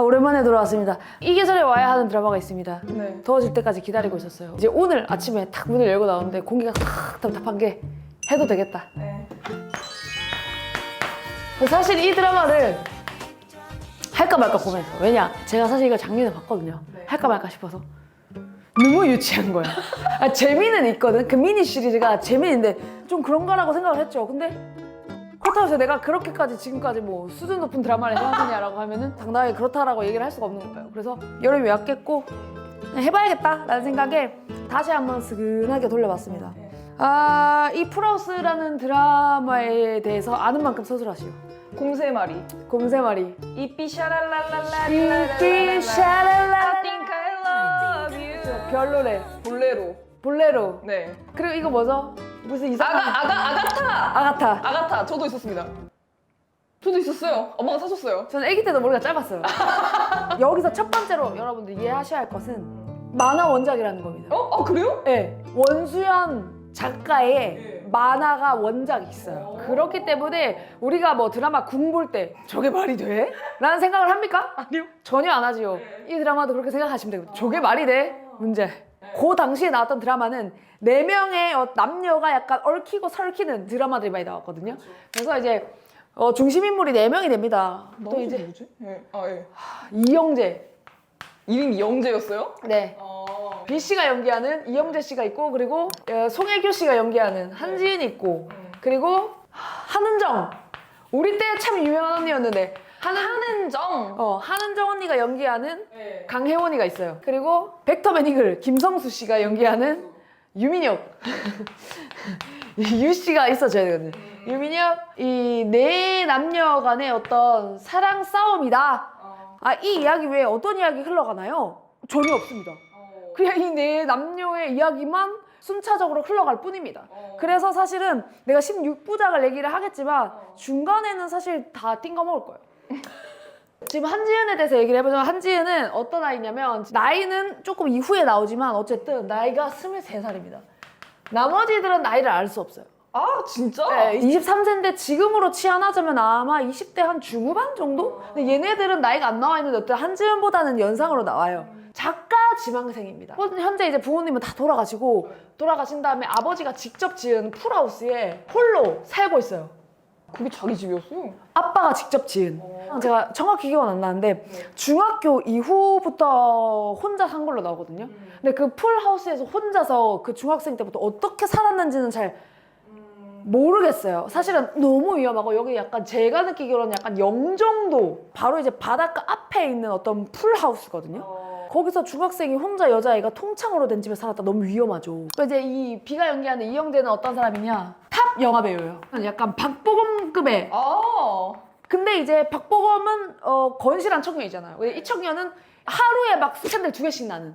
오랜만에 돌아왔습니다. 이 계절에 와야 하는 드라마가 있습니다. 네. 더워질 때까지 기다리고 있었어요. 이제 오늘 아침에 탁 문을 열고 나오는데 공기가 탁 답답한 게 해도 되겠다. 네. 사실 이 드라마를 할까 말까 고민했어요. 왜냐? 제가 사실 이걸 작년에 봤거든요. 네. 할까 말까 싶어서 너무 유치한 거야. 재미는 있거든. 그 미니 시리즈가 재미있는데 좀 그런 거라고 생각을 했죠. 근데 그렇다고 해서 내가 그렇게까지 지금까지 뭐 수준 높은 드라마를 해왔느냐라고 하면은 당당하게 그렇다라고 얘기를 할 수가 없는 거예요. 그래서 여름이 왔겠고 그냥 해봐야겠다라는 생각에 다시 한번 스근하게 돌려봤습니다. 이 풀하우스라는 드라마에 대해서 아는 만큼 서술하시오. 곰새마리. 곰새마리. 이삐 샤랄랄랄라. 이삐 샤랄랄라. I think I love you. 별로래. 볼레로. 볼레로. 네. 그리고 이거 뭐죠? 무슨 이상한 아가타. 아가타. 아가타. 저도 있었습니다. 저도 있었어요. 엄마가 사줬어요. 저는 아기 때도 머리가 짧았어요. 여기서 첫 번째로 여러분들 이해하셔야 할 것은 만화 원작이라는 겁니다. 어? 아 그래요? 네, 원수연 작가의 네. 만화가 원작이 있어요. 그렇기 때문에 우리가 뭐 드라마 궁 볼 때 저게 말이 돼? 라는 생각을 합니까? 아니요. 전혀 안 하지요. 이 드라마도 그렇게 생각하시면 되거든요. 저게 말이 돼? 문제. 그 당시에 나왔던 드라마는 4명의 남녀가 약간 얽히고 설키는 드라마들이 많이 나왔거든요. 그래서 이제 중심인물이 4명이 됩니다. 또 이제 뭐지? 예. 아 예. 이영재. 이름이 영재였어요? 네. B 씨가 연기하는 이영재 씨가 있고, 그리고 송혜교 씨가 연기하는 한지은이 있고, 그리고 한은정. 우리 때 참 유명한 언니였는데 한은정. 한은정 언니가 연기하는 네. 강혜원이가 있어요. 그리고 벡터맨 이글 김성수 씨가 연기하는 유민혁. 유 씨가 있어줘야 되거든요. 유민혁. 이 네 남녀 간의 어떤 사랑 싸움이다. 이 이야기 외에 어떤 이야기 흘러가나요? 전혀 없습니다. 그냥 이 네 남녀의 이야기만 순차적으로 흘러갈 뿐입니다. 그래서 사실은 내가 16부작을 얘기를 하겠지만 중간에는 사실 다 띵거먹을 거예요. 지금 한지은에 대해서 얘기를 해보자면, 한지은은 어떤 아이냐면 나이는 조금 이후에 나오지만 어쨌든 나이가 23살입니다. 나머지들은 나이를 알 수 없어요. 아 진짜? 네, 23세인데 지금으로 치환하자면 아마 20대 한 중후반 정도? 근데 얘네들은 나이가 안 나와 있는데 어떤 한지은보다는 연상으로 나와요. 작가 지망생입니다. 현재 이제 부모님은 다 돌아가신 다음에 아버지가 직접 지은 풀하우스에 홀로 살고 있어요. 그게 자기 집이었어요? 아빠가 직접 지은. 제가 정확히 기억은 안 나는데 중학교 이후부터 혼자 산 걸로 나오거든요. 근데 그 풀하우스에서 혼자서 그 중학생 때부터 어떻게 살았는지는 잘 모르겠어요. 사실은 너무 위험하고, 여기 약간 제가 느끼기로는 약간 영종도 바로 이제 바닷가 앞에 있는 어떤 풀하우스거든요. 거기서 중학생이 혼자 여자아이가 통창으로 된 집에 살았다. 너무 위험하죠. 그래서 이제 이 비가 연기하는 이영재는 어떤 사람이냐, 탑 영화 배우예요. 약간 박보검급의. 근데 이제 박보검은 건실한 청년이잖아요. 이 청년은 하루에 막 스캔들 2개씩 나는.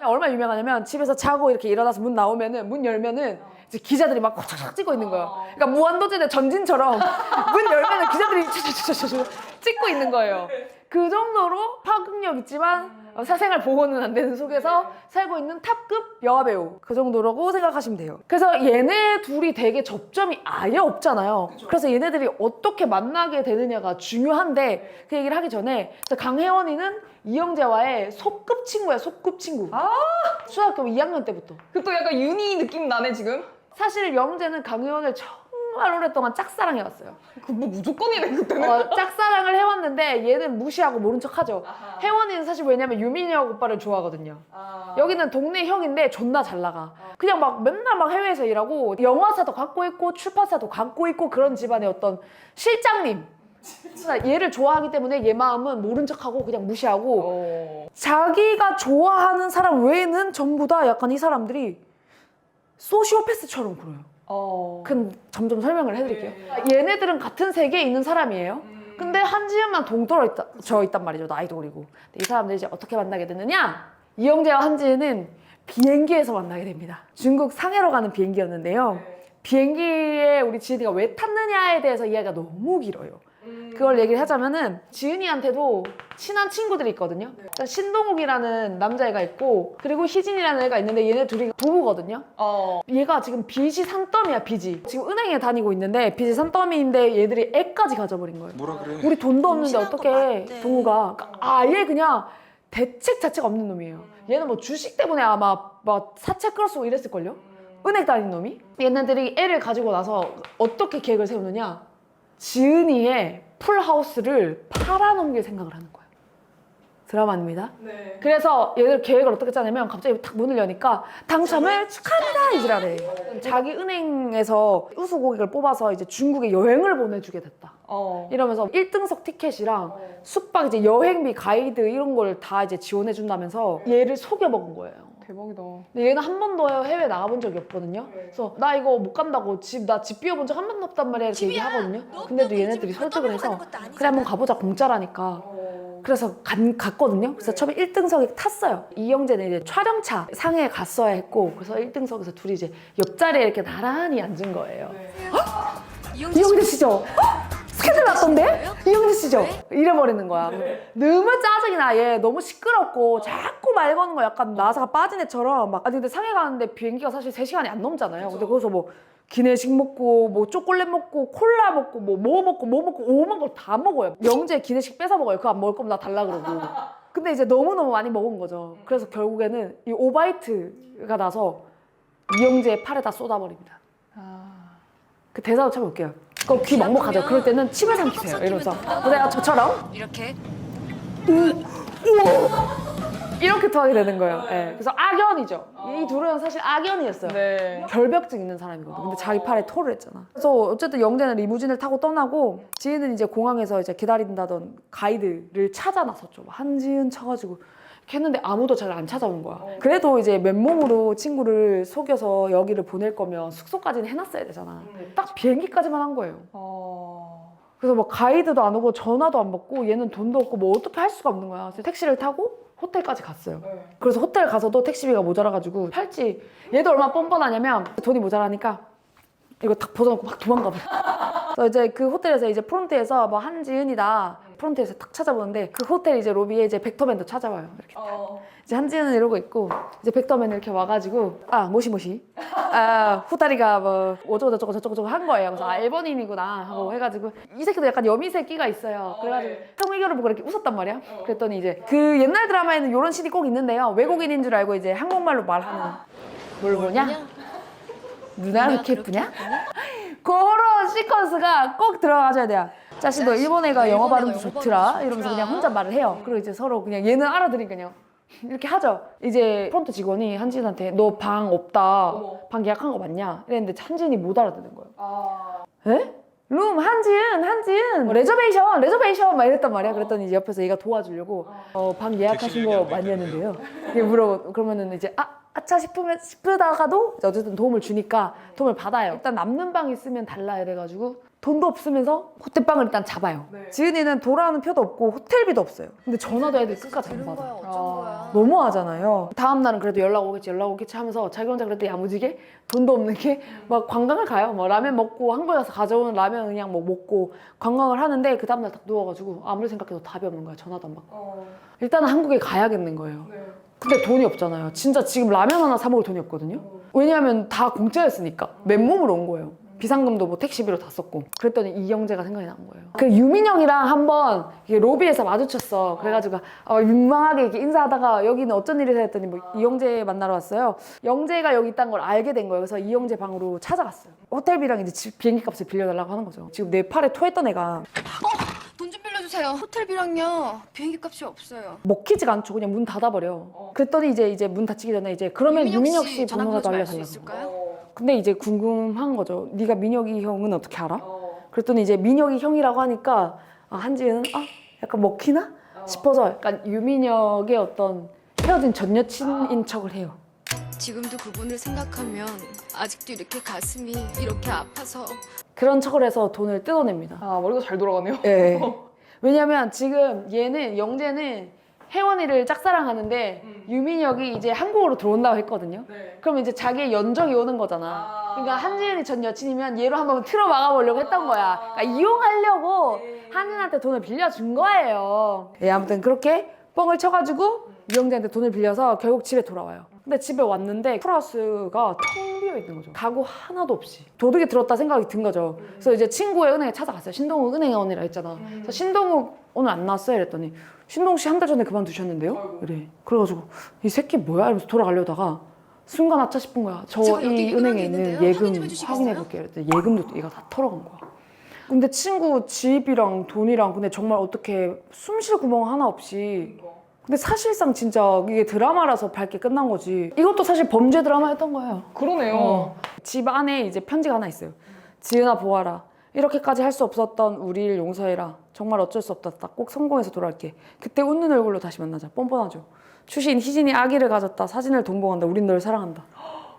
얼마나 유명하냐면 집에서 자고 이렇게 일어나서 문 나오면은, 문 열면은 이제 기자들이 막 쫙쫙 찍고 있는 거예요. 그러니까 무한도전의 전진처럼 문 열면은 기자들이 찍고 있는 거예요. 그 정도로 파급력 있지만 사생활 보호는 안 되는 속에서 살고 있는 탑급 여화배우, 그 정도라고 생각하시면 돼요. 그래서 얘네 둘이 되게 접점이 아예 없잖아요. 그래서 얘네들이 어떻게 만나게 되느냐가 중요한데, 그 얘기를 하기 전에 강혜원이는 이영재와의 소꿉 친구야. 소꿉 친구. 중학교 2학년 때부터. 그 또 약간 윤희 느낌 나네 지금? 사실 영재는 강혜원을 정말 오랫동안 짝사랑해왔어요. 그 뭐 무조건이네 그때는. 짝사랑을 해왔는데 얘는 무시하고 모른 척하죠. 혜원이는 사실 왜냐면 유민혁 오빠를 좋아하거든요. 여기는 동네 형인데 존나 잘 나가. 그냥 막 맨날 막 해외에서 일하고 영화사도 갖고 있고 출판사도 갖고 있고 그런 집안의 어떤 실장님. 얘를 좋아하기 때문에 얘 마음은 모른 척하고 그냥 무시하고, 자기가 좋아하는 사람 외에는 전부 다 약간 이 사람들이 소시오패스처럼 굴어요. 그럼 점점 설명을 해드릴게요. 얘네들은 같은 세계에 있는 사람이에요. 근데 한지은만 동떨어져 있단 말이죠. 나이도 어리고. 근데 이 사람들이 이제 어떻게 만나게 되느냐? 이영재와 한지은은 비행기에서 만나게 됩니다. 중국 상해로 가는 비행기였는데요. 비행기에 우리 지은이가 왜 탔느냐에 대해서 이야기가 너무 길어요. 그걸 얘기를 하자면은 지은이한테도 친한 친구들이 있거든요. 일단 신동욱이라는 남자애가 있고 그리고 희진이라는 애가 있는데 얘네 둘이 부부거든요. 얘가 지금 빚이 산더미야, 빚이. 지금 은행에 다니고 있는데 빚이 산더미인데 얘들이 애까지 가져버린 거예요. 뭐라 그래? 우리 돈도 없는데 임신한 거 어떻게 맞대. 동우가 아예 그냥 대책 자체가 없는 놈이에요. 얘는 뭐 주식 때문에 아마 막 사채 끌어쓰고 이랬을걸요? 은행 다니는 놈이? 얘네들이 애를 가지고 나서 어떻게 계획을 세우느냐? 지은이의 풀하우스를 팔아넘길 생각을 하는 거예요. 드라마입니다. 네. 그래서 얘들 계획을 어떻게 짜냐면 갑자기 탁 문을 여니까 당첨을 축하합니다 이지라래. 자기 은행에서 우수 고객을 뽑아서 이제 중국에 여행을 보내주게 됐다. 이러면서 1등석 티켓이랑 숙박 이제 여행비 가이드 이런 걸 다 이제 지원해 준다면서 얘를 속여 먹은 거예요. 대박이다. 근데 얘는 한 번도 해외 나가본 적이 없거든요. 그래서 나 이거 못 간다고 나 집 비워본 적 한 번도 없단 말이야 이렇게 얘기하거든요. 근데도 얘네들이 설득을 해서 그래 한번 가보자 공짜라니까. 그래서 갔거든요. 그래서 처음에 1등석에 탔어요. 이영재는 이제 촬영차 상해에 갔어야 했고 그래서 1등석에서 둘이 이제 옆자리에 이렇게 나란히 앉은 거예요. 이영재 씨죠? 스캔들 났던데? 이영재 씨죠? 이래버리는 거야. 너무 짜증이 나. 얘 너무 시끄럽고 자꾸 말 거는 거 약간 나사가 빠진 애처럼 막. 아니 근데 상해 가는데 비행기가 사실 3시간이 안 넘잖아요. 근데 거기서 뭐 기내식 먹고 뭐 초콜릿 먹고 콜라 먹고 뭐 먹고 오만 걸 다 먹어요. 영재 기내식 뺏어 먹어요. 그거 안 먹을 거면 나 달라 그러고. 근데 이제 너무너무 많이 먹은 거죠. 그래서 결국에는 이 오바이트가 나서 이영재의 팔에다 쏟아버립니다. 그 대사도 쳐볼게요. 그거 귀 먹먹하죠. 그럴 때는 침을 삼키세요. 이러면서 내가 저처럼 이렇게 이렇게 토하게 되는 거예요. 네. 그래서 악연이죠. 이 둘은 사실 악연이었어요. 네. 결벽증 있는 사람이거든. 근데 자기 팔에 토를 했잖아. 그래서 어쨌든 영재는 리무진을 타고 떠나고 지은은 이제 공항에서 이제 기다린다던 가이드를 찾아 나섰죠. 한지은 쳐가지고 이렇게 했는데 아무도 잘 안 찾아오는 거야. 그래도 이제 맨몸으로 친구를 속여서 여기를 보낼 거면 숙소까지는 해놨어야 되잖아. 딱 비행기까지만 한 거예요. 그래서 뭐 가이드도 안 오고 전화도 안 받고 얘는 돈도 없고 뭐 어떻게 할 수가 없는 거야. 그래서 택시를 타고 호텔까지 갔어요. 그래서 호텔 가서도 택시비가 모자라가지고 팔찌 얘도 얼마나 뻔뻔하냐면 돈이 모자라니까 이거 딱 벗어놓고 막 도망가 버려. 그래서 이제 그 호텔에서 이제 프론트에서 뭐 한지은이다 프론트에서 딱 찾아보는데 그 호텔 이제 로비에 이제 벡터맨도 찾아와요. 이렇게 이제 한지은은 이러고 있고 이제 벡터맨 이렇게 와가지고 모시모시 후다리가 뭐 어쩌고저쩌고 한 거예요. 그래서 일본인이구나 하고 해가지고 이 새끼도 약간 여미새끼가 있어요. 그래가지고 형 의견을 보고 이렇게 웃었단 말이야. 그랬더니 이제 그 옛날 드라마에는 이런 씬이 꼭 있는데요. 외국인인 줄 알고 이제 한국말로 말하는 뭘 보냐? 누나 그렇게 예쁘냐? 그런 시퀀스가 꼭 들어가줘야 돼요. 자신도 일본 애가 영어 발음도 좋더라 이러면서 그냥 혼자 말을 해요. 그리고 이제 서로 그냥 얘는 알아들으니까 그냥 이렇게 하죠. 이제 프론트 직원이 한진한테 너 방 없다. 방 예약한 거 맞냐? 이랬는데 한진이 못 알아듣는 거예요. 에? 룸 한지은 뭐 레저베이션 막 이랬단 말이야. 그랬더니 이제 옆에서 얘가 도와주려고 방 예약하신 거 많이 했는데요. 이게 물어보 그러면은 이제 아차 싶다가도 어쨌든 도움을 주니까 도움을 받아요. 일단 남는 방 있으면 달라 이래가지고 돈도 없으면서 호텔방을 일단 잡아요. 지은이는 돌아오는 표도 없고 호텔비도 없어요. 근데 전화도 애들 끝까지 안 들은 받아. 거야 어쩐 거야. 너무하잖아요. 다음 날은 그래도 연락 오겠지 하면서 자기 혼자 그래도 야무지게 돈도 없는 게 막 관광을 가요. 뭐 라면 먹고 한국에 가서 가져온 라면 그냥 뭐 먹고 관광을 하는데 그 다음날 딱 누워가지고 아무리 생각해도 답이 없는 거야. 전화도 안 받고. 일단은 한국에 가야겠는 거예요. 근데 돈이 없잖아요. 진짜 지금 라면 하나 사 먹을 돈이 없거든요. 왜냐하면 다 공짜였으니까 맨몸으로 온 거예요. 비상금도 뭐 택시비로 다 썼고. 그랬더니 이영재가 생각이 난 거예요. 그 유민영이랑 한번 로비에서 마주쳤어. 그래가지고 민망하게 이렇게 인사하다가 여기는 어쩐 일이세요 했더니 뭐 이영재 만나러 왔어요. 영재가 여기 있다는 걸 알게 된 거예요. 그래서 이영재 방으로 찾아갔어요. 호텔비랑 이제 비행기 값을 빌려달라고 하는 거죠. 지금 내 팔에 토했던 애가 돈 좀 빌려주세요. 호텔비랑요. 비행기 값이 없어요. 먹히지가 않죠. 그냥 문 닫아버려. 그랬더니 이제 문 닫히기 전에 이제 그러면 유민혁 씨 번호라도 알려달라고. 있을까요? 근데 이제 궁금한 거죠. 네가 민혁이 형은 어떻게 알아? 그랬더니 이제 민혁이 형이라고 하니까 한지은 약간 먹히나 싶어서 약간 유민혁의 어떤 헤어진 전 여친인 척을 해요. 지금도 그분을 생각하면 아직도 이렇게 가슴이 이렇게 아파서 그런 척을 해서 돈을 뜯어냅니다. 머리가 잘 돌아가네요. 예. 왜냐면 지금 영재는 혜원이를 짝사랑하는데 유민혁이 이제 한국으로 들어온다고 했거든요. 그럼 이제 자기의 연정이 오는 거잖아. 그러니까 한지은이 전 여친이면 얘로 한번 틀어 막아보려고 했던 거야. 그러니까 이용하려고 한지은한테 돈을 빌려준 거예요. 예, 아무튼 그렇게 뻥을 쳐가지고 이영재한테 돈을 빌려서 결국 집에 돌아와요. 근데 집에 왔는데 풀하우스가 텅 비어 있는 거죠. 가구 하나도 없이. 도둑이 들었다 생각이 든 거죠. 그래서 이제 친구의 은행에 찾아갔어요. 신동욱 은행원이라 했잖아. 그래서 신동욱 오늘 안 나왔어요? 이랬더니 신동욱 씨 한 달 전에 그만두셨는데요? 그래. 그래가지고 이 새끼 뭐야? 이러면서 돌아가려다가 순간 아차 싶은 거야. 저 제가 여기 이 은행에 있는 있는데요. 예금 확인 좀 해주시겠어요? 확인해 볼게요. 이랬더니 예금도 얘가 다 털어간 거야. 근데 친구 집이랑 돈이랑 근데 정말 어떻게 숨 쉴 구멍 하나 없이 근데 사실상 진짜 이게 드라마라서 밝게 끝난 거지. 이것도 사실 범죄 드라마였던 거예요. 그러네요. 집 안에 이제 편지가 하나 있어요. 지은아 보아라. 이렇게까지 할 수 없었던 우리를 용서해라. 정말 어쩔 수 없다. 꼭 성공해서 돌아올게. 그때 웃는 얼굴로 다시 만나자. 뻔뻔하죠. 추신 희진이 아기를 가졌다. 사진을 동봉한다. 우린 널 사랑한다.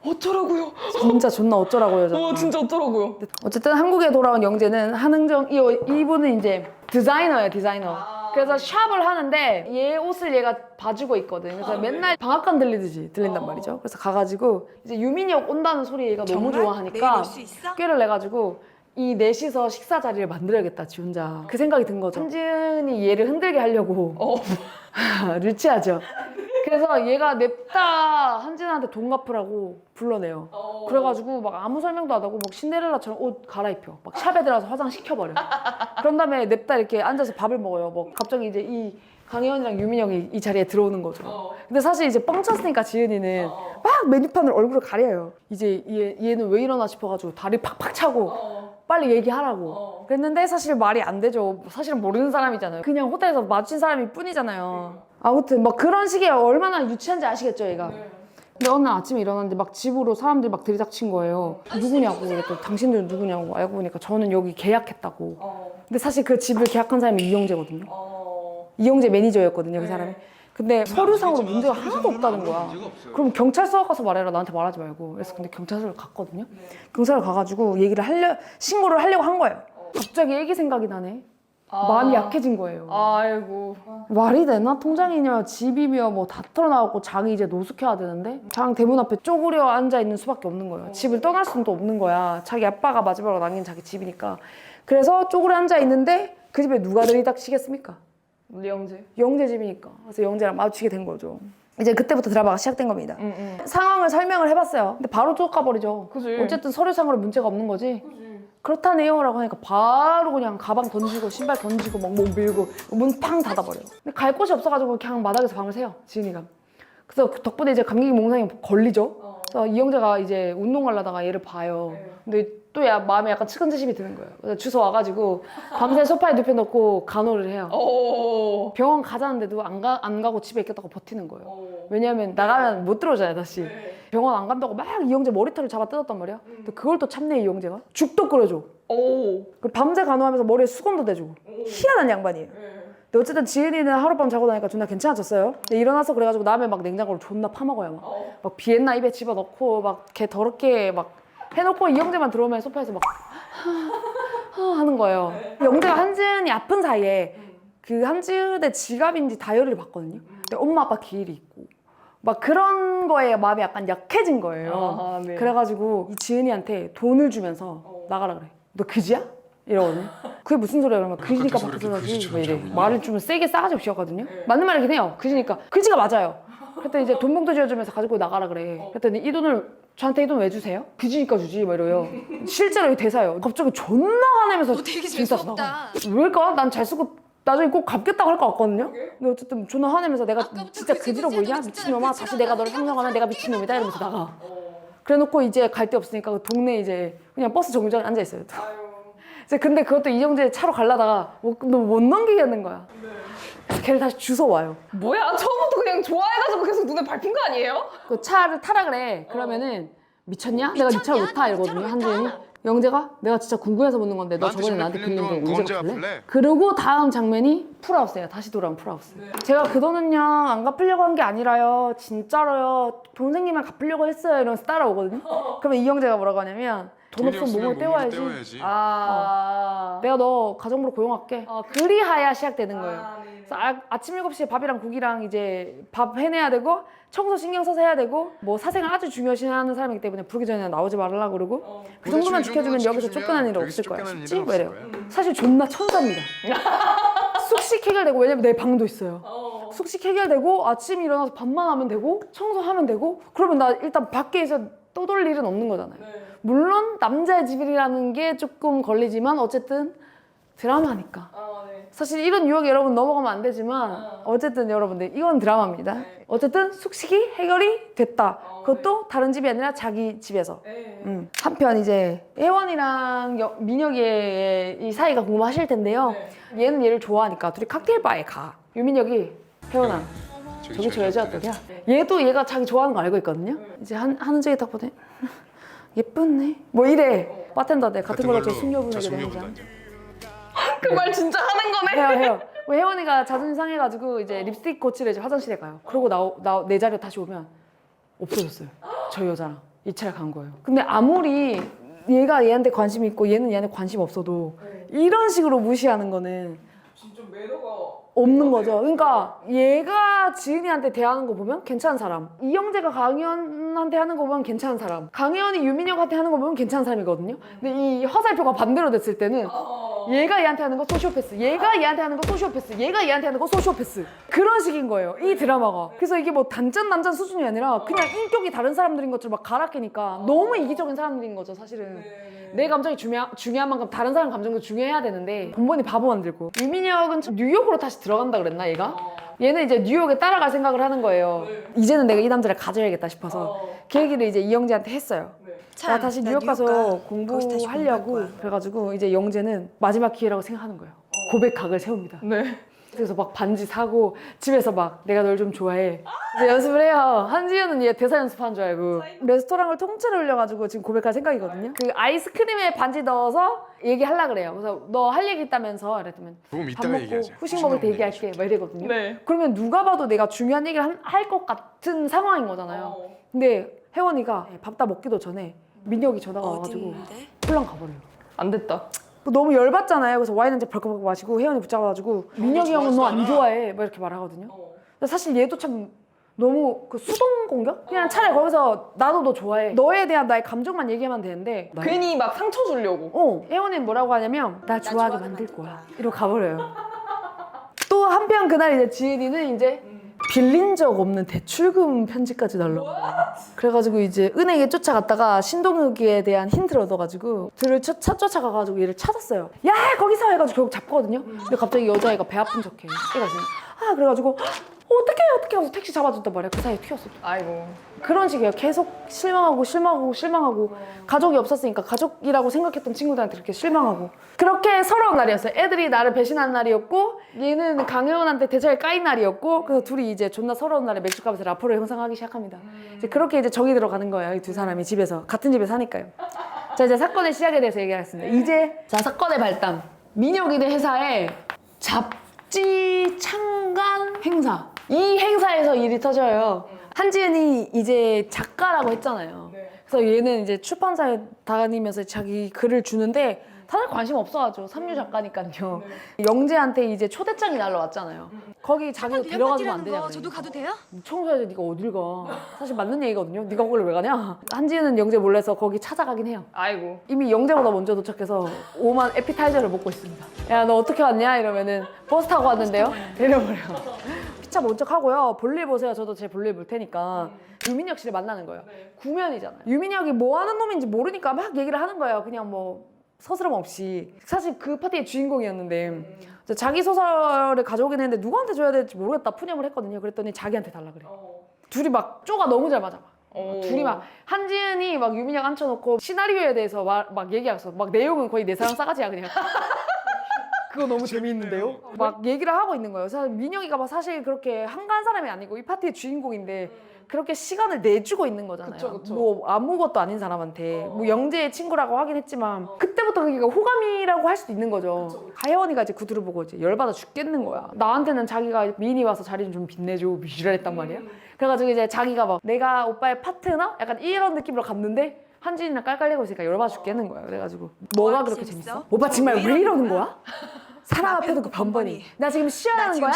어쩌라고요? 진짜 존나 어쩌라고요. 와 진짜 어쩌라고요? 어쨌든 한국에 돌아온 영재는 한흥정 이분은 이제 디자이너예요. 디자이너. 그래서 샵을 하는데 얘 옷을 얘가 봐주고 있거든. 그래서 맨날 방앗간 들린단 말이죠. 그래서 가가지고 이제 유민혁 온다는 소리 얘가 너무 좋아하니까 꾀를 내가지고 이 넷이서 식사 자리를 만들어야겠다. 지 혼자 그 생각이 든 거죠. 한지은이 얘를 흔들게 하려고 유치하죠. 그래서 얘가 냅다 한지은한테 돈 갚으라고 불러내요. 그래가지고 막 아무 설명도 안 하고 막 신데렐라처럼 옷 갈아입혀. 막 샵에 들어가서 화장 시켜버려. 그런 다음에 냅다 이렇게 앉아서 밥을 먹어요. 뭐 갑자기 이제 이 강혜원이랑 유민영이 이 자리에 들어오는 거죠. 근데 사실 이제 뻥 쳤으니까 지은이는 막 메뉴판을 얼굴을 가려요. 이제 얘는 왜 이러나 싶어가지고 다리 팍팍 차고 빨리 얘기하라고 그랬는데 사실 말이 안 되죠. 사실은 모르는 사람이잖아요. 그냥 호텔에서 마주친 사람일 뿐이잖아요. 아무튼 막 그런 식의 얼마나 유치한지 아시겠죠 얘가. 근데 어느 날 아침에 일어났는데 막 집으로 사람들이 막 들이닥친 거예요. 누구냐고 그랬더니 당신들은 누구냐고 알고 보니까 저는 여기 계약했다고. 근데 사실 그 집을 계약한 사람이 이영재거든요. 이영재 매니저였거든요 그 사람이. 근데 서류상으로 문제가 하나도 없다는 거야. 그럼 경찰서 가서 말해라. 나한테 말하지 말고. 그래서 근데 경찰서를 갔거든요. 경찰을 가가지고 신고를 하려고 한 거예요. 갑자기 애기 생각이 나네. 마음이 약해진 거예요. 아이고. 말이 되나? 통장이며 집이며 뭐 다 털어나가고 자기 이제 노숙해야 되는데 장 대문 앞에 쪼그려 앉아있는 수밖에 없는 거예요. 집을 떠날 수는 또 없는 거야. 자기 아빠가 마지막으로 남긴 자기 집이니까. 그래서 쪼그려 앉아있는데 그 집에 누가 들이닥치겠습니까? 영재. 영재 집이니까. 그래서 영재랑 마주치게 된 거죠. 이제 그때부터 드라마가 시작된 겁니다. 상황을 설명을 해봤어요. 근데 바로 쫓아버리죠. 그지. 어쨌든 서류상으로 문제가 없는 거지. 그렇다네요 라고 하니까 바로 그냥 가방 던지고 신발 던지고 막 몸 밀고 문 팡 닫아버려요. 근데 갈 곳이 없어가지고 그냥 마당에서 밤을 새요. 지은이가. 그래서 그 덕분에 이제 감기 몽상이 걸리죠. 그래서 이영재가 이제 운동 가려다가 얘를 봐요. 근데 또 마음에 약간 측은지심이 드는 거예요. 그래서 주워 와가지고 밤새 소파에 눕혀놓고 간호를 해요. 병원 가자는데도 안 가고 집에 있겠다고 버티는 거예요. 왜냐하면 나가면 못 들어오잖아요 다시. 병원 안 간다고 막 이영재 머리털을 잡아 뜯었단 말이야. 근데 그걸 또 참네 이영재가. 죽도 끓여줘. 그리고 밤새 간호하면서 머리에 수건도 대주고. 희한한 양반이에요. 근데 어쨌든 지은이는 하룻밤 자고 나니까 존나 괜찮아졌어요. 근데 일어나서 그래가지고 남의 막 냉장고를 존나 파먹어요. 막 비엔나 입에 집어넣고 막 개 더럽게 막 해놓고 이영재만 들어오면 소파에서 막 하는 거예요. 영재가 한지은이 아픈 사이에 그 한지은의 지갑인지 다이어리를 봤거든요. 근데 엄마 아빠 기일이 있고 막 그런 거에 마음이 약간 약해진 거예요. 네. 그래가지고 이 지은이한테 돈을 주면서 나가라 그래. 너 그지야? 이러거든요. 그게 무슨 소리야? 그러면 그지니까 밖에서 자지. 뭐 이래. 말을 좀 세게 싸가지 없이 하거든요. 맞는 말이긴 해요. 그지니까. 그지가 맞아요. 그랬더니 이제 돈 봉투 쥐어주면서 가지고 나가라 그래. 그랬더니 이 돈을 저한테 이 돈 왜 주세요? 그지니까 주지. 막 이래요. 실제로 이 대사예요. 갑자기 존나 화내면서 너 되게 진짜 재수없다. 나가. 왜일까? 난 잘 쓰고 나중에 꼭 갚겠다고 할 것 같거든요. 근데 어쨌든 존나 화내면서 내가 아까부터 진짜 그지 그지로 그지야, 보이냐? 너 진짜 미친놈아. 그지라고 다시 내가 너를 그지라고 상정하면 내가 그지라고 미친놈이다 이러면서 나가. 그래놓고 이제 갈 데 없으니까 그 동네 이제 그냥 버스 정류장에 앉아있어요. 이제 근데 그것도 이영재 차로 가려다가 못 넘기겠는 거야. 그래서 걔를 다시 주워와요. 뭐야? 처음부터 그냥 좋아해가지고 계속 눈에 밟힌 거 아니에요? 그 차를 타라 그래. 그러면은 미쳤냐? 내가 네 차를 왜 타? 이러거든요. 한지은이. 영재가 내가 진짜 궁금해서 묻는 건데 너 저번에 나한테 빌린 돈 언제 갚을래? 그리고 다음 장면이 풀하우스예요. 다시 돌아온 풀하우스. 제가 그 돈은요 안 갚으려고 한 게 아니라요. 진짜로요. 돈 생기면 갚으려고 했어요. 이러면서 따라오거든요. 그러면 이영재가 뭐라고 하냐면 돈 없으면 몸을 때워야지. 아. 내가 너 가정부로 고용할게. 그리하야 시작되는 거예요. 그래서 아침 7시에 밥이랑 국이랑 이제 밥 해내야 되고 청소 신경 써서 해야 되고 뭐 사생활 아주 중요시하는 사람이기 때문에 부르기 전에 나오지 말라고 그러고 그 정도만 지켜주면 여기서 쫓겨나는 일 없을 거야. 쉽지? 뭐 이래요. 사실 존나 천사입니다. 숙식 해결되고 왜냐면 내 방도 있어요. 숙식 해결되고 아침에 일어나서 밥만 하면 되고 청소하면 되고 그러면 나 일단 밖에서 떠돌 일은 없는 거잖아요. 물론 남자의 집이라는 게 조금 걸리지만 어쨌든 드라마니까. 사실 이런 유혹에 여러분 넘어가면 안 되지만 어쨌든 여러분들 이건 드라마입니다. 어쨌든 숙식이 해결이 됐다. 그것도 다른 집이 아니라 자기 집에서. 한편 이제 혜원이랑 민혁이의 이 사이가 궁금하실 텐데요. 얘는 얘를 좋아하니까 둘이 칵테일 바에 가. 유민혁이 혜원아 저기 저 여자 어떠냐? 얘도 얘가 자기 좋아하는 거 알고 있거든요. 이제 하는 적이 딱 보더니 예쁘네 뭐 이래. 바텐더인데 같은 걸로 저 숙녀분에게 되는 그 말 진짜 하는 거네. 해요. 왜 혜원이가 자존심 상해가지고 이제 립스틱 고치러 이제 화장실에 가요. 그러고 내 자리에 다시 오면 없어졌어요. 저 여자랑 2차를 간 거예요. 근데 아무리 얘가 얘한테 관심 있고 얘는 얘한테 관심 없어도 이런 식으로 무시하는 거는 진짜 매너가 없는 거죠. 그러니까 얘가 지은이한테 대하는 거 보면 괜찮은 사람, 이영재가 강혜원한테 하는 거 보면 괜찮은 사람, 강혜원이 유민혁한테 하는 거 보면 괜찮은 사람이거든요. 근데 이 화살표가 반대로 됐을 때는 얘가 얘한테 하는 거 소시오패스, 얘가 얘한테 하는 거 소시오패스, 얘가 얘한테 하는 거 소시오패스, 그런 식인 거예요 이 드라마가. 그래서 이게 뭐 단짠 남짠 수준이 아니라 그냥 인격이 다른 사람들인 것처럼 막 가락캐니까 너무 이기적인 사람들인 거죠 사실은. 내 감정이 중요한 만큼 다른 사람 감정도 중요해야 되는데 본본이 바보 만들고. 유민혁은 뉴욕으로 다시 들어간다 그랬나 얘가? 얘는 이제 뉴욕에 따라갈 생각을 하는 거예요. 이제는 내가 이 남자를 가져야겠다 싶어서 그 얘기를 이제 이영재한테 했어요. 나 다시 뉴욕 가서 공부하려고. 그래가지고 이제 영재는 마지막 기회라고 생각하는 거예요. 고백각을 세웁니다. 그래서 막 반지 사고 집에서 막 내가 널 좀 좋아해 이제 연습을 해요. 한지연은 얘 대사 연습하는 줄 알고 레스토랑을 통째로 흘려가지고 지금 고백할 생각이거든요. 그 아이스크림에 반지 넣어서 얘기하려고 그래요. 그래서 너 할 얘기 있다면서 이랬더니 밥 먹고 후식 먹을 때 얘기할게 막 이러거든요. 그러면 누가 봐도 내가 중요한 얘기를 할 것 같은 상황인 거잖아요. 근데 혜원이가 밥 다 먹기도 전에 민혁이 전화가 와가지고 홀랑 가버려요. 안 됐다. 너무 열받잖아요. 그래서 와인 한 잔 벌컥벌컥 마시고 혜원이 붙잡아가지고 민혁이 형은 너 안 좋아해 막 이렇게 말하거든요. 근데 사실 얘도 참 너무 그 수동 공격? 그냥 차라리 거기서 나도 너 좋아해, 너에 대한 나의 감정만 얘기하면 되는데 괜히 막 상처 주려고. 혜원이는 뭐라고 하냐면 나 좋아하게 만들 거야 이러고 가버려요. 또 한편 그날 이제 지은이는 이제 빌린 적 없는 대출금 편지까지 날라온 거예요. 그래가지고 이제 은행에 쫓아갔다가 신동욱에 대한 힌트를 얻어가지고 들을 쫓아가가지고 얘를 찾았어요. 야 거기서 해가지고 결국 잡거든요. 근데 갑자기 여자애가 배 아픈 척해. 얘가 그래가지고 어떡해 하면서 택시 잡아줬단 말이야. 그 사이에 튀었어. 아이고. 그런 식이에요. 계속 실망하고 가족이 없었으니까 가족이라고 생각했던 친구들한테 그렇게 실망하고. 그렇게 서러운 날이었어요. 애들이 나를 배신한 날이었고 얘는 강혜원한테 대차에 까인 날이었고. 그래서 둘이 이제 존나 서러운 날에 맥주값에서 라포를 형성하기 시작합니다. 이제 그렇게 이제 정이 들어가는 거예요. 이 두 사람이 집에서 같은 집에 사니까요. 자 이제 사건의 시작에 대해서 얘기하겠습니다. 이제 자 사건의 발단. 민혁이네 회사에 잡지 창간 행사. 이 행사에서 일이 터져요. 한지은이 이제 작가라고 했잖아요. 그래서 얘는 이제 출판사에 다니면서 자기 글을 주는데 다들 관심 없어하죠. 삼류 작가니까요. 영재한테 이제 초대장이 날라왔잖아요. 거기 자기도 데려가주면 안 되냐고. 저도 가도 돼요? 청소해야지 네가 어딜 가. 사실 맞는 얘기거든요. 네가 거기를 왜 가냐. 한지은은 영재 몰래서 거기 찾아가긴 해요. 아이고. 이미 영재보다 먼저 도착해서 오만 에피타이저를 먹고 있습니다. 야 너 어떻게 왔냐 이러면은 버스 타고 왔는데요. 내려버려. 피차 먼저 하고요. 볼일 보세요. 저도 제 볼일 볼 테니까. 유민혁 씨를 만나는 거예요. 구면이잖아요. 유민혁이 뭐 하는 놈인지 모르니까 막 얘기를 하는 거예요. 그냥 뭐 서스럼 없이. 사실 그 파티의 주인공이었는데 자기 소설을 가져오긴 했는데 누구한테 줘야 될지 모르겠다 푸념을 했거든요. 그랬더니 자기한테 달라 그래. 둘이 막 쪼가 너무 잘 맞아. 둘이 막 한지은이 막 유민혁 앉혀놓고 시나리오에 대해서 막 얘기하겠어. 막 내용은 거의 내 사랑 싸가지야 그냥. 그거 너무 재미있는데요? 막 얘기를 하고 있는 거예요. 사실 민혁이가 막 사실 그렇게 한가한 사람이 아니고 이 파티의 주인공인데 그렇게 시간을 내주고 있는 거잖아요. 그쵸. 뭐 아무것도 아닌 사람한테 뭐 영재의 친구라고 하긴 했지만 그때부터 그게 호감이라고 할 수도 있는 거죠. 하혜원이가 이제 구두를 보고 이제 열받아 죽겠는 거야. 나한테는 자기가 미인이 와서 자리 좀 빛내줘 이랬단 말이야. 그래가지고 이제 자기가 막 내가 오빠의 파트너? 약간 이런 느낌으로 갔는데 한진이랑 깔깔대고 있으니까 열받아 죽겠는 거야. 그래가지고 뭐가 그렇게 재밌어? 오빠 정말 왜 이러는 거야? 사람 앞에 두고 번번이 나 지금 시험하는 거야?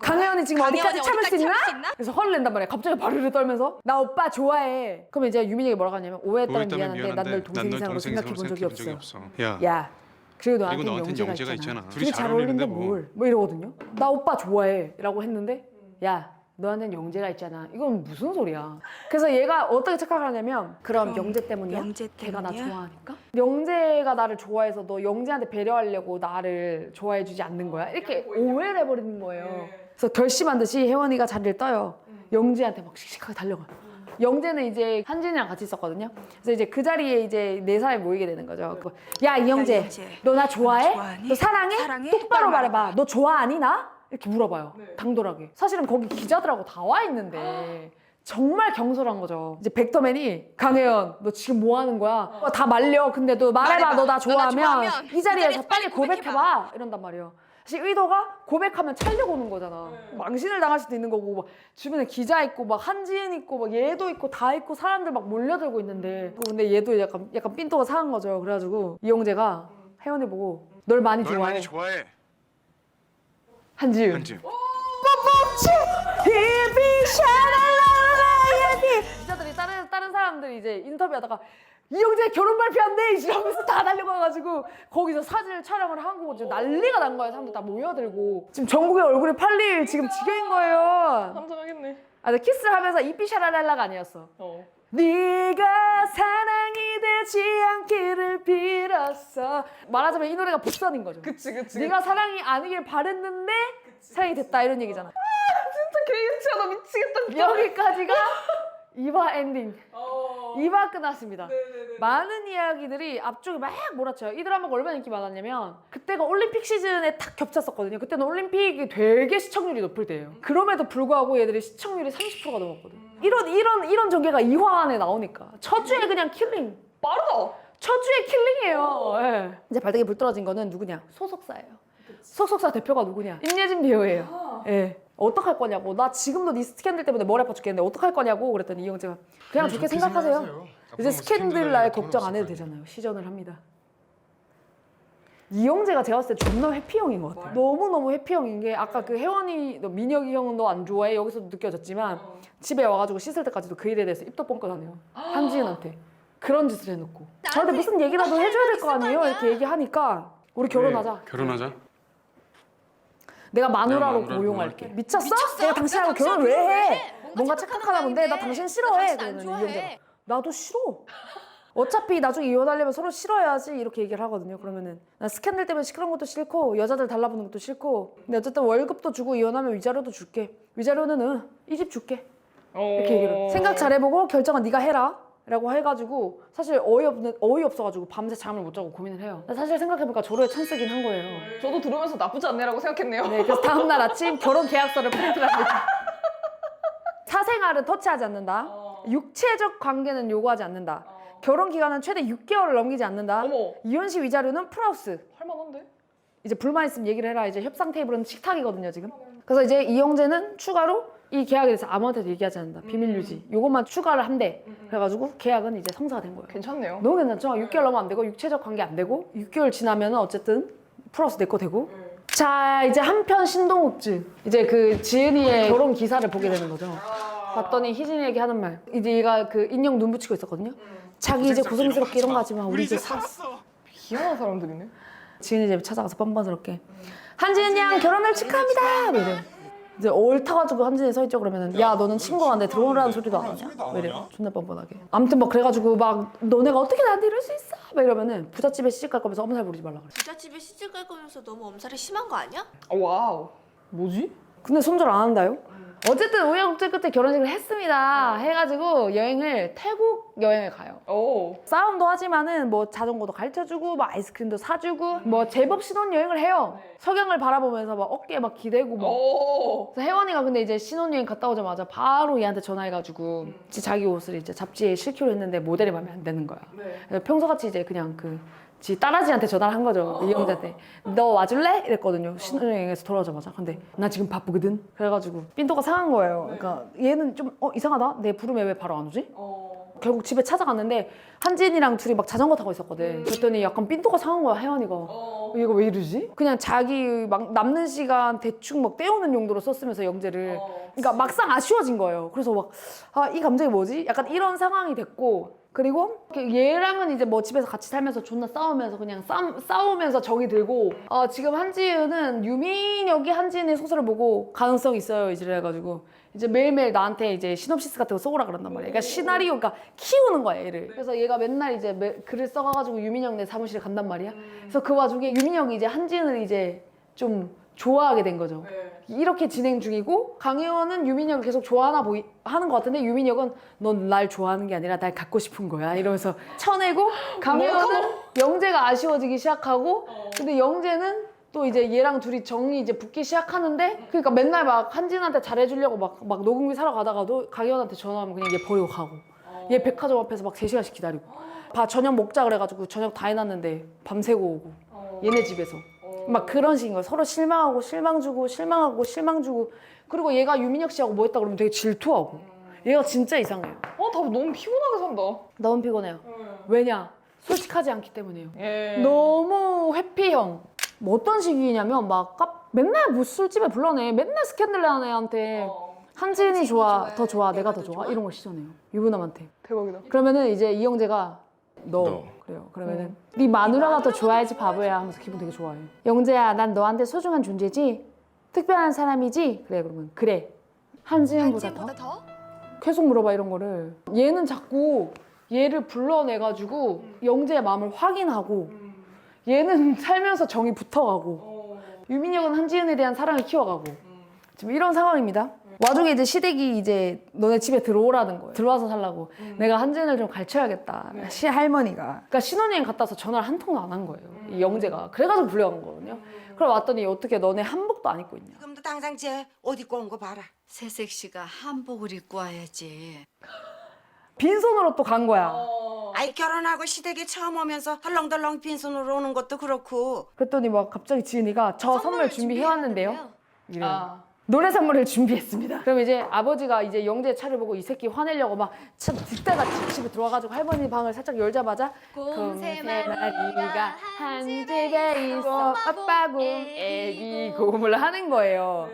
강혜원이 지금 어디까지 참을 수 있나? 그래서 화를 낸단 말이야. 갑자기 바르르 떨면서 나 오빠 좋아해. 그럼 이제 유민이가 뭐라고 하냐면 오해했다면 미안한데 난 널 동생 이상으로 생각해 본 적이 없어. 야 그리고 너한테는 영재가 있잖아. 둘이 잘 어울리는데 뭘? 뭐 이러거든요. 나 오빠 좋아해 라고 했는데 야 너한테는 영재가 있잖아. 이건 무슨 소리야. 그래서 얘가 어떻게 착각하냐면 그럼 영재 때문이야? 걔가 나 좋아하니까? 영재가 나를 좋아해서 너 영재한테 배려하려고 나를 좋아해주지 않는 거야? 이렇게 오해를 해버리는 거예요. 그래서 결심한 듯이 혜원이가 자리를 떠요. 영재한테 막 씩씩하게 달려가요. 영재는 이제 한진이랑 같이 있었거든요. 그래서 이제 그 자리에 이제 네 사람이 모이게 되는 거죠. 야 이영재, 너 나 좋아해? 너 사랑해? 똑바로 말해봐. 너 좋아하니 나? 이렇게 물어봐요. 당돌하게. 사실은 거기 기자들하고 다 와 있는데 정말 경솔한 거죠. 이제 벡터맨이 강혜연, 너 지금 뭐 하는 거야? 다 말려. 근데 너 말해봐. 너 나 좋아하면 이 자리에서 빨리 고백해봐. 이런단 말이에요. 사실 의도가 고백하면 찰려고 오는 거잖아. 망신을 당할 수도 있는 거고 막 주변에 기자 있고 막 한지은 있고 막 얘도 있고 다 있고 사람들 막 몰려들고 있는데 근데 얘도 약간 삔또가 상한 거죠. 그래가지고 이영재가 혜연이 보고 널 많이 좋아해. 한지은. 기자들이 다른 사람들이 이제 인터뷰하다가 이영재 결혼 발표한대 이러면서 다 달려가가지고 거기서 사진을 촬영을 하고 지금 난리가 난 거예요. 사람들 다 모여들고 지금 전국의 얼굴이 팔릴 지금 지경인 거예요. 상상하겠네. 아, 근데 키스를 하면서 이삐샤랄랄라가 아니었어. 네가 사랑이 되지 않기를 빌었어. 말하자면 이 노래가 복선인 거죠. 그치. 네가 사랑이 아니길 바랬는데 사랑이 됐다 이런 얘기잖아. 진짜 개유치하다 미치겠다. 여기까지가 2화 엔딩. 2화 끝났습니다. 많은 이야기들이 앞쪽에 막 몰아쳐요. 이 드라마가 얼마나 인기 많았냐면 그때가 올림픽 시즌에 탁 겹쳤었거든요. 그때는 올림픽이 되게 시청률이 높을 때예요. 그럼에도 불구하고 얘들이 시청률이 30%가 넘었거든. 이런 전개가 2화 안에 나오니까 첫 주에 그냥 킬링. 빠르다. 첫 주에 킬링이에요. 예. 이제 발등에 불 떨어진 거는 누구냐? 소속사예요. 소속사 대표가 누구냐? 임예진 배우예요. 예. 어떡할 거냐고. 나 지금도 네 스캔들 때문에 머리 아파 죽겠는데 어떡할 거냐고 그랬더니 이영재가 그냥 좋게 생각하세요. 이제 스캔들 날 걱정 안 해도 되잖아요. 시전을 합니다. 이영재가 제가 봤을 때 존나 회피형인 것 같아요. 너무너무 회피형인 게 아까 그 혜원이 너 민혁이 형은 너 안 좋아해? 여기서도 느껴졌지만 집에 와가지고 씻을 때까지도 그 일에 대해서 입도 뻥끗하네요. 한지은한테 그런 짓을 해놓고 저한테 무슨 얘기라도 해줘야 될 거 아니에요? 이렇게 얘기하니까 우리 결혼하자. 결혼하자. 내가 마누라로 고용할게. 미쳤어? 내가 당신하고 결혼 왜 해? 뭔가 착각하나 본데 나 당신 싫어해. 그러는 이영재가 나도 싫어. 어차피 나중에 이혼하려면 서로 싫어야지 이렇게 얘기를 하거든요. 그러면은 나 스캔들 때문에 시끄러운 것도 싫고 여자들 달라붙는 것도 싫고 근데 어쨌든 월급도 주고 이혼하면 위자료도 줄게. 위자료는 이 집 줄게. 이렇게 얘기를 생각 잘해보고 결정은 네가 해라 라고 해가지고 사실 어이없어가지고 밤새 잠을 못 자고 고민을 해요. 사실 생각해보니까 조로의 찬스긴 한 거예요. 저도 들으면서 나쁘지 않네라고 생각했네요. 네, 그래서 다음날 아침 결혼 계약서를 프린트합니다. 사생활은 터치하지 않는다. 육체적 관계는 요구하지 않는다. 결혼 기간은 최대 6개월을 넘기지 않는다. 어머. 이혼 시 위자료는 풀하우스. 할만한데? 이제 불만 있으면 얘기를 해라. 이제 협상 테이블은 식탁이거든요 지금. 그래서 이제 이영재는 추가로 이 계약에 대해서 아무한테도 얘기하지 않는다. 비밀 유지. 요것만 추가를 한대. 그래가지고 계약은 이제 성사가 된 거예요. 괜찮네요. 너무 괜찮죠? 6개월 넘으면 안 되고 육체적 관계 안 되고 6개월 지나면 어쨌든 플러스 내 거 되고. 자 이제 한편 신동욱즈. 이제 그 지은이의 결혼 기사를 보게 되는 거죠. 봤더니 희진이에게 하는 말. 이제 얘가 그 인형 눈 붙이고 있었거든요. 자기 이제 고생스럽게 이런 거 하지만 우리 이제 살았어. 희한한 사람들이네. 지은이 집에 찾아가서 뻔뻔스럽게 한지은 양 결혼을 축하합니다. 뭐 이래. 이제 옳다가지고 한진이 서 있죠. 그러면은 야 너는 친구가 내 들어오라는 소리도 안 하냐? 뭐 이래. 존나 뻔뻔하게. 아무튼 뭐 그래가지고 막 너네가 어떻게 나한테 이럴 수 있어? 막 이러면은 부잣집에 시집갈 거면서 엄살 부리지 말라 그래. 부잣집에 시집갈 거면서 너무 엄살이 심한 거 아니야? 와우. 뭐지? 근데 손절 안 한다요? 어쨌든 우여곡절 끝에 결혼식을 했습니다. 해가지고 여행을 태국 여행을 가요. 오. 싸움도 하지만은 뭐 자전거도 가르쳐주고 뭐 아이스크림도 사주고 뭐 제법 신혼여행을 해요. 석양을 바라보면서 막 어깨에 막 기대고 막. 오. 그래서 혜원이가 근데 이제 신혼여행 갔다 오자마자 바로 얘한테 전화해가지고 자기 옷을 이제 잡지에 실기로 했는데 모델이 마음에 안 드는 거야. 그래서 평소같이 이제 그냥 지 딸아지한테 전화를 한 거죠. 이영재한테. 너 와줄래? 이랬거든요. 신혼여행에서 돌아오자마자. 근데 나 지금 바쁘거든. 그래가지고 삔또가 상한 거예요. 그러니까 얘는 좀 이상하다? 내 부름에 왜 바로 안 오지? 결국 집에 찾아갔는데 한지은이랑 둘이 막 자전거 타고 있었거든. 그랬더니 약간 삔또가 상한 거야, 혜원이가. 얘가 왜 이러지? 그냥 자기 막 남는 시간 대충 막 때우는 용도로 썼으면서 영재를. 그러니까 막상 아쉬워진 거예요. 그래서 막 이 감정이 뭐지? 약간 이런 상황이 됐고, 그리고 얘랑은 이제 뭐 집에서 같이 살면서 존나 싸우면서 그냥 싸우면서 정이 들고, 지금 한지은은 유민혁이 한지은의 소설을 보고 가능성이 있어요 이제 해가지고 이제 매일매일 나한테 이제 시놉시스 같은 거 써오라 그런단 말이야. 그러니까 시나리오, 그러니까 키우는 거야 얘를. 그래서 얘가 맨날 이제 글을 써가지고 유민혁 내 사무실에 간단 말이야. 그래서 그 와중에 유민혁이 이제 한지은을 이제 좀 좋아하게 된 거죠. 이렇게 진행 중이고, 강혜원은 유민혁을 계속 하는 것 같은데 유민혁은 넌 날 좋아하는 게 아니라 날 갖고 싶은 거야 이러면서 쳐내고, 강혜원은 영재가 아쉬워지기 시작하고, 근데 영재는 또 이제 얘랑 둘이 정이 이제 붙기 시작하는데, 그러니까 맨날 막 한진한테 잘해주려고 막 녹음기 사러 가다가도 강혜원한테 전화하면 그냥 얘 버리고 가고, 얘 백화점 앞에서 막 3시간씩 기다리고, 저녁 먹자 그래가지고 저녁 다 해놨는데 밤새고 오고, 얘네 집에서 막 그런 식인 거야. 서로 실망하고 실망 주고 실망하고 실망 주고. 그리고 얘가 유민혁 씨하고 뭐 했다 그러면 되게 질투하고. 얘가 진짜 이상해요. 다 너무 피곤하게 산다. 너무 피곤해요. 왜냐? 솔직하지 않기 때문이에요. 예. 너무 회피형. 뭐 어떤 식이냐면 막 맨날 뭐 술집에 불러내. 맨날 스캔들 내는 애한테 한지은이 좋아, 더 좋아, 내가 더 좋아 이런 걸 시전해요. 유부남한테. 대박이다. 그러면은 이제 이영재가 너. 그래요. 그러면은 네 마누라가 더 좋아야지 바보야 하면서 기분 되게 좋아해. 영재야, 난 너한테 소중한 존재지? 특별한 사람이지? 그래. 그러면 그래. 한지은보다 더? 계속 물어봐 이런 거를. 얘는 자꾸 얘를 불러내가지고 영재의 마음을 확인하고, 얘는 살면서 정이 붙어가고, 유민혁은 한지은에 대한 사랑을 키워가고, 지금 이런 상황입니다. 와중에 이제 시댁이 이제 너네 집에 들어오라는 거예요. 들어와서 살라고. 내가 한지은을 좀 가르쳐야겠다. 할머니가. 그러니까 신혼여행 갔다 와서 전화를 한 통도 안 한 거예요. 이 영재가. 그래가지고 불려간 거거든요. 그래 왔더니 어떻게 너네 한복도 안 입고 있냐. 지금도 당장 쟤 옷 입고 온 거 봐라. 새색 씨가 한복을 입고 와야지. 빈손으로 또 간 거야. 아이 결혼하고 시댁에 처음 오면서 덜렁덜렁 빈손으로 오는 것도 그렇고. 그랬더니 막 갑자기 지은이가 저 선물 준비해왔는데요. 이래요. 아. 노래 선물을 준비했습니다. 그럼 이제 아버지가 이제 영재 차를 보고 이 새끼 화내려고 막 뒷다가 집에 들어와가지고 할머니 방을 살짝 열자마자 곰새 마리가 한 집에 있어 아빠곰 애기 곰을 하는 거예요.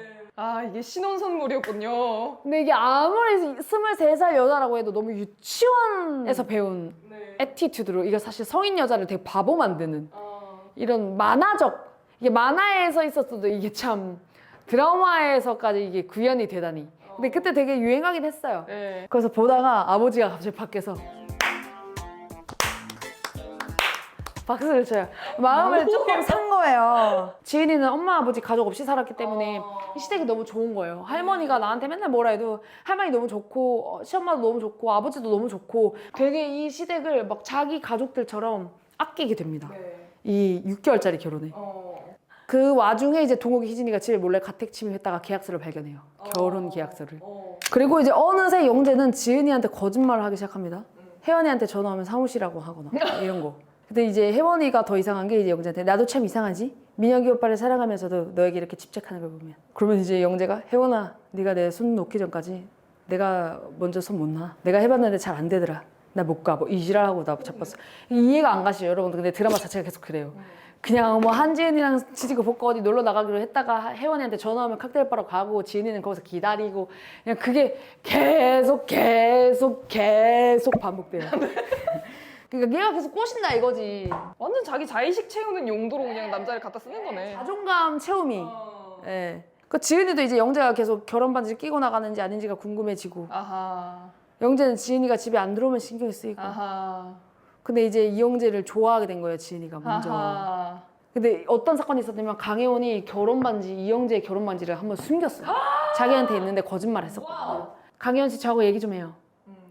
이게 신혼 선물이었군요. 근데 이게 아무리 23살 여자라고 해도 너무 유치원에서 배운 애티튜드로, 이게 사실 성인 여자를 되게 바보 만드는 이런 만화적, 이게 만화에서 있었어도 이게 참 드라마에서까지 이게 구현이 되다니. 근데 그때 되게 유행하긴 했어요. 네. 그래서 보다가 아버지가 갑자기 밖에서 박수를 쳐요. 마음을 조금 산 거예요. 지은이는 엄마 아버지 가족 없이 살았기 때문에 이 시댁이 너무 좋은 거예요. 할머니가 나한테 맨날 뭐라 해도 할머니 너무 좋고 시엄마도 너무 좋고 아버지도 너무 좋고, 되게 이 시댁을 막 자기 가족들처럼 아끼게 됩니다. 이 6개월짜리 결혼에. 그 와중에 이제 동욱이 희진이가 집에 몰래 가택 침입했다가 계약서를 발견해요. 결혼 계약서를. 그리고 이제 어느새 영재는 지은이한테 거짓말을 하기 시작합니다. 혜원이한테 전화하면 사무실이라고 하거나 이런 거. 근데 이제 혜원이가 더 이상한 게 이제 영재한테 나도 참 이상하지? 민혁이 오빠를 사랑하면서도 너에게 이렇게 집착하는 걸 보면. 그러면 이제 영재가 혜원아, 네가 내 손 놓기 전까지 내가 먼저 손 못 놔. 내가 해봤는데 잘 안 되더라. 나 못 가. 뭐 이 지랄하고 나 잡았어. 이해가 안 가시죠 여러분. 근데 드라마 자체가 계속 그래요. 그냥 뭐 한지은이랑 지지고 볶고 어디 놀러 나가기로 했다가 혜원이한테 전화 오면 칵테일 바로 가고, 지은이는 거기서 기다리고, 그냥 그게 계속 반복돼요. 그러니까 얘가 계속 꼬신다 이거지. 완전 자기 자의식 채우는 용도로 그냥 남자를 갖다 쓰는 거네. 자존감 채우미. 예. 그 지은이도 이제 영재가 계속 결혼 반지를 끼고 나가는지 아닌지가 궁금해지고, 아하. 영재는 지은이가 집에 안 들어오면 신경이 쓰이고. 아하. 근데 이제 이영재를 좋아하게 된 거예요, 지은이가 먼저. 아하. 근데 어떤 사건이 있었냐면 강혜원이 결혼 반지, 이영재의 결혼 반지를 한번 숨겼어요. 자기한테 있는데 거짓말 했었거든요. 강혜원 씨 저하고 얘기 좀 해요.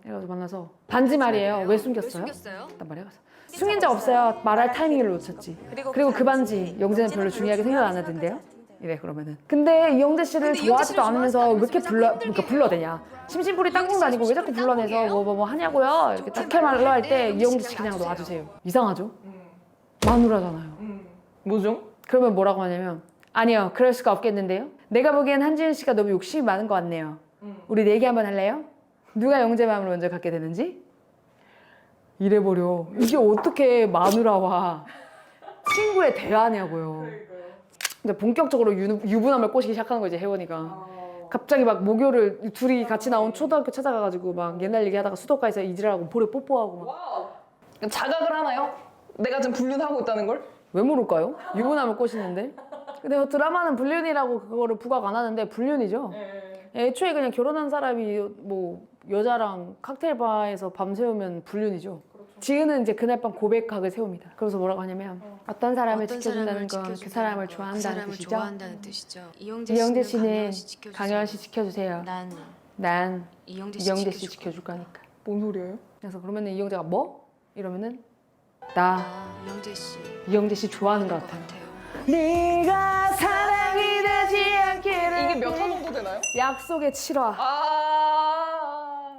이래가지고 만나서 반지 말이에요. 왜 숨겼어요? 일단 말해요. 숨긴 적 없어요. 말할 타이밍을 놓쳤지. 그리고 그 반지 영재는 별로 중요하게 생각 안 하던데요? 이래 그러면은. 근데 이영재 씨를 좋아하지도 않으면서 왜 이렇게 불러대냐. 심심풀이 땅콩도 아니고 왜 자꾸 불러내서 뭐 하냐고요. 이렇게 좋게 말로 할 때 이영재 씨 그냥 놔주세요. 이상하죠? 마누라잖아요. 뭐죠? 그러면 뭐라고 하냐면 아니요, 그럴 수가 없겠는데요. 내가 보기엔 한지은 씨가 너무 욕심이 많은 것 같네요. 우리 내기 한번 할래요? 누가 영재 마음을 먼저 갖게 되는지? 이래버려. 이게 어떻게 마누라와 친구의 대화냐고요. 근데 본격적으로 유부남을 꼬시기 시작하는 거 이제 혜원이가. 갑자기 막 목요를 둘이 같이 나온 초등학교 찾아가가지고 막 옛날 얘기하다가 수도가에서 이지랄하고 볼에 뽀뽀하고 막. 자각을 하나요? 내가 지금 불륜하고 있다는 걸? 왜 모를까요? 유부남을 꼬시는데. 근데 뭐 드라마는 불륜이라고 그거를 부각 안 하는데 불륜이죠. 애초에 그냥 결혼한 사람이 뭐 여자랑 칵테일 바에서 밤새우면 불륜이죠. 지은은 이제 그날 밤 고백각을 세웁니다. 그래서 뭐라고 하냐면 어떤 사람을 지켜준다는 건 그 사람을 좋아한다는 뜻이죠. 좋아한다는 뜻이죠. 이영재 씨는 강현 씨 지켜주세요. 난 이영재 이영재 씨 지켜줄 거니까. 뭔 소리예요? 그래서 그러면은 이영재가 뭐? 이러면은 나 이영재 씨 좋아하는 것 같아요. 네가 사랑이 되지 않기를. 이게 몇 화 정도 되나요? 약속의 7화.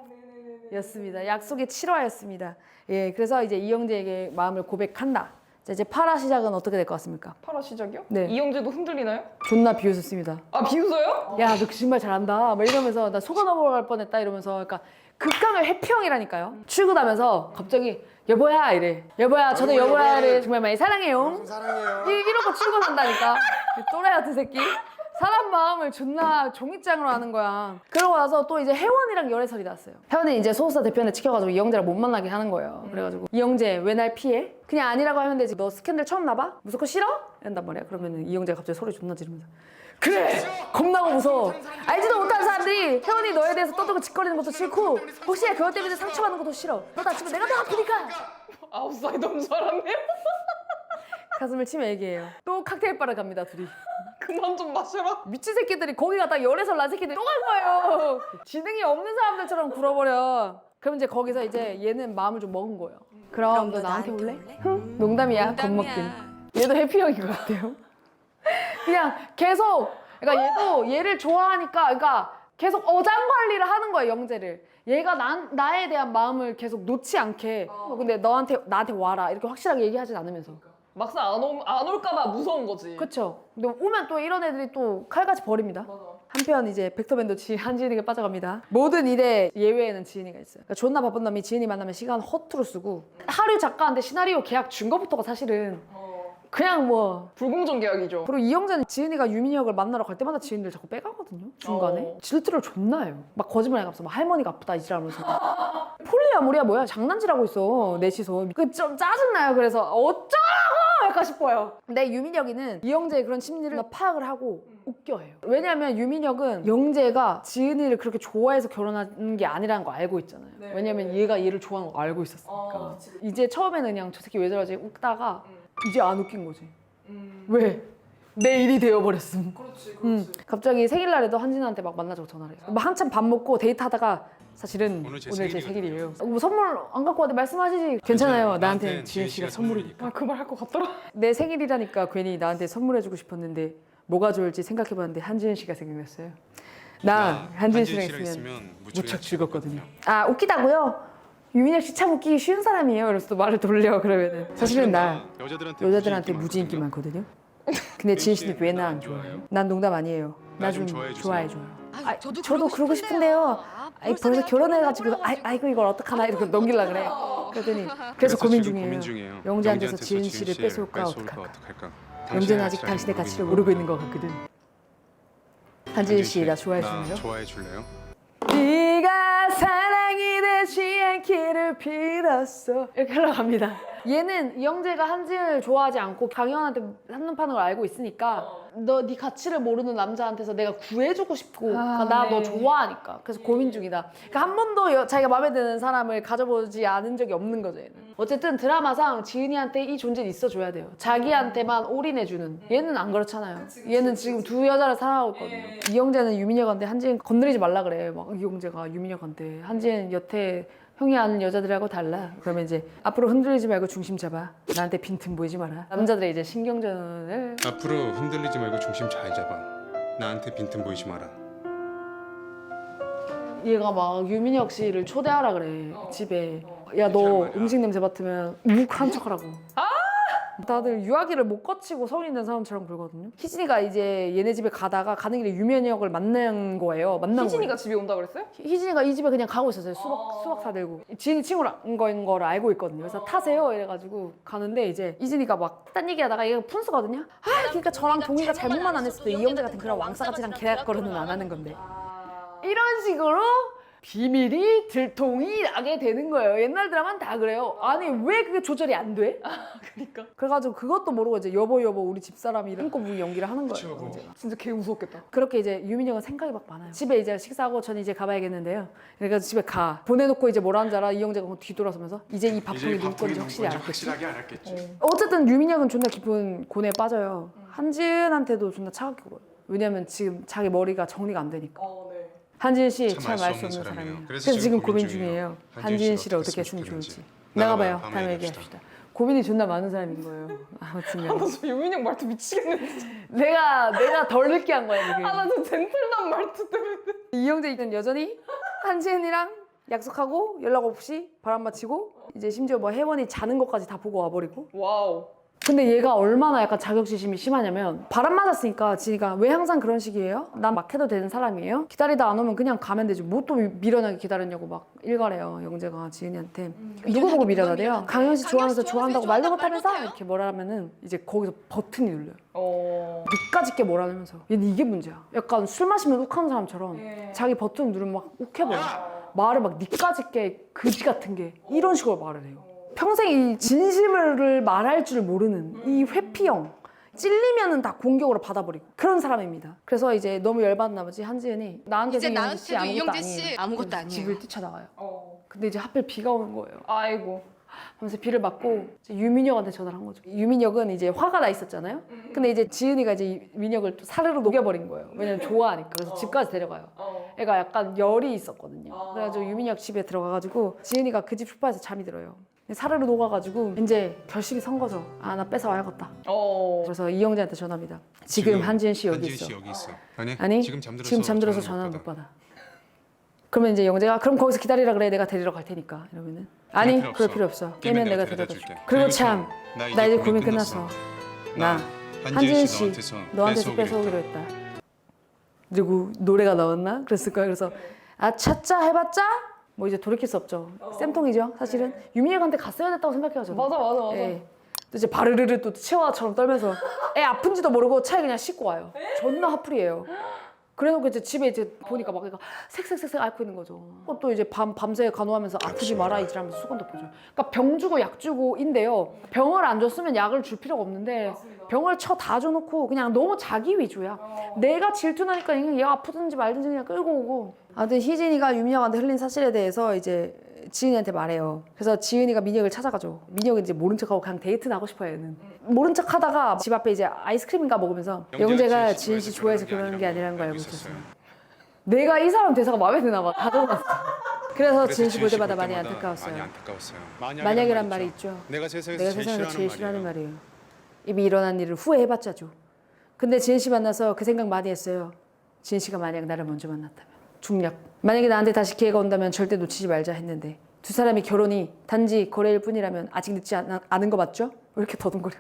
네네네. 였습니다. 약속의 7화였습니다. 예, 그래서 이제 이영재에게 마음을 고백한다. 자, 이제 8화 시작은 어떻게 될 것 같습니까? 8화 시작이요? 네. 이영재도 흔들리나요? 존나 비웃었습니다. 아 비웃어요? 야, 너 정말 잘한다. 막 이러면서 나 속아 넘어갈 뻔했다 이러면서 그러니까 극강의 회평이라니까요. 출근하면서 갑자기 여보야 이래. 여보야, 저도 여보야를 정말 많이 사랑해요. 사랑해요. 이러고 출근한다니까. 이 또래 같은 새끼. 사람 마음을 존나 종이장으로 하는 거야. 그러고 나서 또 이제 혜원이랑 열애설이 났어요. 혜원이 이제 소속사 대표한테 찍혀가지고 이영재랑 못 만나게 하는 거예요. 그래가지고 이영재 왜 날 피해? 그냥 아니라고 하면 되지. 너 스캔들 처음 나봐? 무조건 싫어? 이런단 말이야. 그러면 이영재가 갑자기 소리 존나 지르면서 그래! 겁나고 무서워. 알지도 못하는 사람들이 혜원이 너에 대해서 떠들고 짓거리는 것도 싫고 혹시 그것 때문에 상처받는 것도 싫어. 너 다치면 내가 더 아프니까. 아웃사이더인 줄 알았네요. 가슴을 치며 얘기해요. 또 칵테일 바를 갑니다, 둘이. 그만 좀 마셔라. 미친 새끼들이 거기 갔다 열애설 난 새끼들이 또 간 거예요. 지능이 없는 사람들처럼 굴어버려. 그럼 이제 거기서 이제 얘는 마음을 좀 먹은 거예요. 그럼 너 나한테 올래? 흥? 농담이야, 겁먹긴. 얘도 해피형인 것 같아요. 그냥 계속, 그러니까 얘도 얘를 좋아하니까, 그러니까 계속 어장관리를 하는 거예요, 영재를. 얘가 나에 대한 마음을 계속 놓지 않게. 근데 나한테 와라 이렇게 확실하게 얘기하진 않으면서. 막상 안 올까봐 무서운 거지. 그쵸. 근데 오면 또 이런 애들이 또 칼같이 버립니다. 한편 이제 벡터맨도 한지은이가 빠져갑니다. 모든 일에 예외에는 지은이가 있어요. 그러니까 존나 바쁜 놈이 지은이 만나면 시간 허투루 쓰고 하류 작가한테 시나리오 계약 준 거부터가 사실은 그냥 뭐. 불공정 계약이죠. 그리고 이영재는 지은이가 유민이 형을 만나러 갈 때마다 지은이를 자꾸 빼가거든요. 중간에. 질투를 존나 해요. 막 거짓말 해가면서 막 할머니가 아프다 이지라면서. 폴리아모리야 뭐야. 장난질하고 있어. 넷이서. 그 좀 짜증나요. 그래서 어쩌라고 할까 싶어요. 근데 유민혁이는 이영재의 그런 심리를 파악을 하고 웃겨해요. 왜냐면 유민혁은 영재가 지은이를 그렇게 좋아해서 결혼하는 게 아니라는 거 알고 있잖아요. 왜냐면 얘가 얘를 좋아하는 거 알고 있었으니까. 이제 처음에는 그냥 저 새끼 왜 저러지 웃다가 이제 안 웃긴 거지. 왜? 내 일이 되어버렸음. 그렇지. 갑자기 생일날에도 한진아한테 막 만나자고 전화를 해요. 막 한참 밥 먹고 데이트하다가 사실은 오늘 제 생일이에요. 뭐 선물 안 갖고 와도 말씀하시지. 괜찮아요. 나한테 지은 씨가 선물이니까. 그 말 할 것 같더라. 내 생일이라니까 괜히 나한테 선물해주고 싶었는데 뭐가 좋을지 생각해봤는데 한지은 씨가 생각났어요. 나 한지은 씨랑 있으면 무척 즐겁거든요. 아, 웃기다고요? 유민혁 씨 참 웃기기 쉬운 사람이에요. 그래서 또 말을 돌려 그러면은 사실은 나 여자들한테 무지 인기 많거든요. 근데 지은 씨는 왜 나 안 좋아해요? 난 농담 아니에요. 나 좀 좋아해줘요. 아, 저도 그러고 싶은데요. 아이, 벌써 결혼해가지고 아이고 이걸 어떡하나 이렇게 넘길라 그래. 그랬더니 그래서 고민 중이에요. 영재한테서 지은 씨를 뺏어올까 어떡할까. 영재는 아직 당신의 가치를 모르고 있는 것 같거든. 한지은 씨 나 좋아해주나요? 좋아해줄래요? 네가 사랑이 되지 않기를 빌었어. 이렇게 흘러갑니다. 얘는 이영재가 한지은을 좋아하지 않고 강현한테 한눈 파는 걸 알고 있으니까 너 네 가치를 모르는 남자한테서 내가 구해주고 싶고 나 너 좋아하니까 그래서 고민 중이다. 그러니까 한 번도 자기가 마음에 드는 사람을 가져보지 않은 적이 없는 거죠. 얘는. 어쨌든 드라마상 지은이한테 이 존재는 있어줘야 돼요. 자기한테만 올인해주는. 얘는 안 그렇잖아요. 얘는 지금 두 여자를 사랑하고 있거든요. 이영재는 유민혁한테 한지은 건드리지 말라 그래. 막 이영재가 유민혁한테 한지은 여태 형이 아는 여자들하고 달라. 그러면 이제 앞으로 흔들리지 말고 중심 잡아. 나한테 빈틈 보이지 마라. 남자들의 이제 신경전을. 앞으로 흔들리지 말고 중심 잘 잡아. 나한테 빈틈 보이지 마라. 얘가 막 유민혁 씨를 초대하라 그래. 집에. 야, 너 음식 냄새 맡으면 욱한 척하라고. 다들 유아기를 못 거치고 성인 된 사람처럼 굴거든요. 희진이가 이제 얘네 집에 가다가 가는 길에 유면역을 만난 거예요. 희진이가 집에 온다 그랬어요? 희진이가 이 집에 그냥 가고 있었어요. 수박 사들고. 지인이 친구인 거를 알고 있거든요. 그래서 타세요 이래가지고 가는데 이제 희진이가 막 딴 얘기하다가 얘가 푼수거든요. 아 그러니까 저랑 동희가 잘못만 안 했을 때 이영재 같은 그런 왕싸가지랑 계약 거래는 안 하는 건데. 이런 식으로 비밀이 들통이 나게 되는 거예요. 옛날 드라마는 다 그래요. 아니 왜 그게 조절이 안 돼? 그러니까 그래가지고 그것도 모르고 이제 여보 우리 집사람이 꿈꿔부 연기를 하는 거예요. 이제. 진짜 개 무섭겠다. 그렇게 이제 유민영은 생각이 막 많아요. 집에 이제 식사하고 저는 이제 가봐야겠는데요. 그래가지고 집에 가. 보내놓고 이제 뭐라는 줄 알아? 이영재가 뒤돌아서면서 이제 이 밥통이 누구 건지 확실히 알았겠지. 확실하게 알았겠지. 어쨌든 유민영은 존나 깊은 고뇌에 빠져요. 한지은한테도 존나 차갑게 굴어요. 왜냐면 지금 자기 머리가 정리가 안 되니까. 네. 한지은 씨 참 참 알 알 수 수 없는 없는 사람이에요. 사람이에요. 그래서 그래서 지금 지금 고민 고민 중이에요. 중이에요. 한지은 씨를 어떻게 했으면 좋을지. 나가봐요. 다음에 얘기합시다. 고민이 존나 많은 사람인 거예요. 아무튼 나 지금 유민영 말투 미치겠네. 내가 덜 늦게 한 거야 지금. 나 좀 젠틀한 말투 때문에. 이영재는 여전히 한지은이랑 약속하고 연락 없이 바람맞히고 이제 심지어 뭐 혜원이 자는 것까지 다 보고 와버리고. 와우. 근데 얘가 얼마나 약간 자격지심이 심하냐면 바람 맞았으니까 지니가 왜 항상 그런 식이에요? 난 막 해도 되는 사람이에요? 기다리다 안 오면 그냥 가면 되지 뭐 또 미련하게 기다렸냐고 막 일가래요 영재가 지은이한테. 누구 보고 미련하대요? 강현 씨 좋아하면서 좋아한다고 말도 못하면서 이렇게 뭐라 하면은 이제 거기서 버튼이 눌려요. 늦까짓 게 뭐라면서 얘는 이게 문제야. 약간 술 마시면 욱하는 사람처럼 자기 버튼 누르면 막 욱해버려. 말을 막 니까짓 게 그지 같은 게 이런 식으로 말을 해요. 평생 이 진심을 말할 줄 모르는 이 회피형. 찔리면은 다 공격으로 받아버리고 그런 사람입니다. 그래서 이제 너무 열받은 나머지 한지은이 나한테 이제 이영재 씨 나한테도 아무것도 이영재 씨 아니에요. 아무것도 그래서 아니에요. 집을 뛰쳐나가요. 근데 이제 하필 비가 오는 거예요. 아이고. 하면서 비를 맞고 이제 유민혁한테 전화를 한 거죠. 유민혁은 이제 화가 나 있었잖아요. 근데 이제 지은이가 이제 민혁을 또 사르르 녹여버린 거예요. 왜냐면 좋아하니까. 그래서 집까지 데려가요. 애가 약간 열이 있었거든요. 그래가지고 유민혁 집에 들어가가지고 지은이가 그 집 소파에서 잠이 들어요. 사르르 녹아가지고 이제 결심이 선 거죠. 아 나 뺏어와야겠다. 그래서 이영재한테 전화합니다. 지금 한지은 씨 여기 있어. 한지은 씨 여기 있어. 아니 지금 잠들어서 전화는 못 받아. 그러면 이제 영재가 그럼 거기서 기다리라 그래 내가 데리러 갈 테니까 이러면은 아니 그럴 필요 없어. 깨면 내가 데려다 줄게. 그리고 참 나 이제 고민 끝났어. 나 한지은 씨 너한테서 뺏어오기로 했다. 그리고 노래가 나왔나? 그랬을 거야. 그래서 아 차짜 해봤자 뭐 이제 돌이킬 수 없죠. 쌤통이죠 사실은. 유민혁한테 갔어야 됐다고 생각해요 저는. 맞아. 예. 또 이제 바르르르 또 치와처럼 떨면서 애 아픈지도 모르고 차에 그냥 싣고 와요. 존나 화풀이에요. 그래놓고 이제 집에 이제 보니까 막 얘가 색색색색 앓고 있는 거죠. 또 이제 밤새 간호하면서 아프지 마라 이지라면서 수건도 보죠. 그러니까 병 주고 약 주고인데요. 병을 안 줬으면 약을 줄 필요가 없는데 병을 다 줘놓고 그냥 너무 자기 위주야. 내가 질투나니까 그냥 얘가 아프든지 말든지 그냥 끌고 오고. 아무튼 희진이가 유민혁한테 흘린 사실에 대해서 이제 지은이한테 말해요. 그래서 지은이가 민혁을 찾아가죠. 민혁은 이제 모른 척하고 그냥 데이트는 하고 싶어요 얘는. 모른 척하다가 집 앞에 이제 아이스크림인가 먹으면서 영재가 지은 씨 좋아해서 그러는 게 아니라는 걸 알고 있었어요. 내가 이 사람 대사가 마음에 드나 봐. 다 적어놨어. 그래서 지은 씨 볼 때마다 많이 안타까웠어요. 만약이란 말이 있죠. 내가 세상에서 제일 싫어하는 말이에요. 이미 일어난 일을 후회해봤자죠. 근데 지은 씨 만나서 그 생각 많이 했어요. 지은 씨가 만약 나를 먼저 만났다면. 중략. 만약에 나한테 다시 기회가 온다면 절대 놓치지 말자 했는데 두 사람이 결혼이 단지 거래일 뿐이라면 아직 늦지 않은 거 맞죠? 왜 이렇게 더듬거려?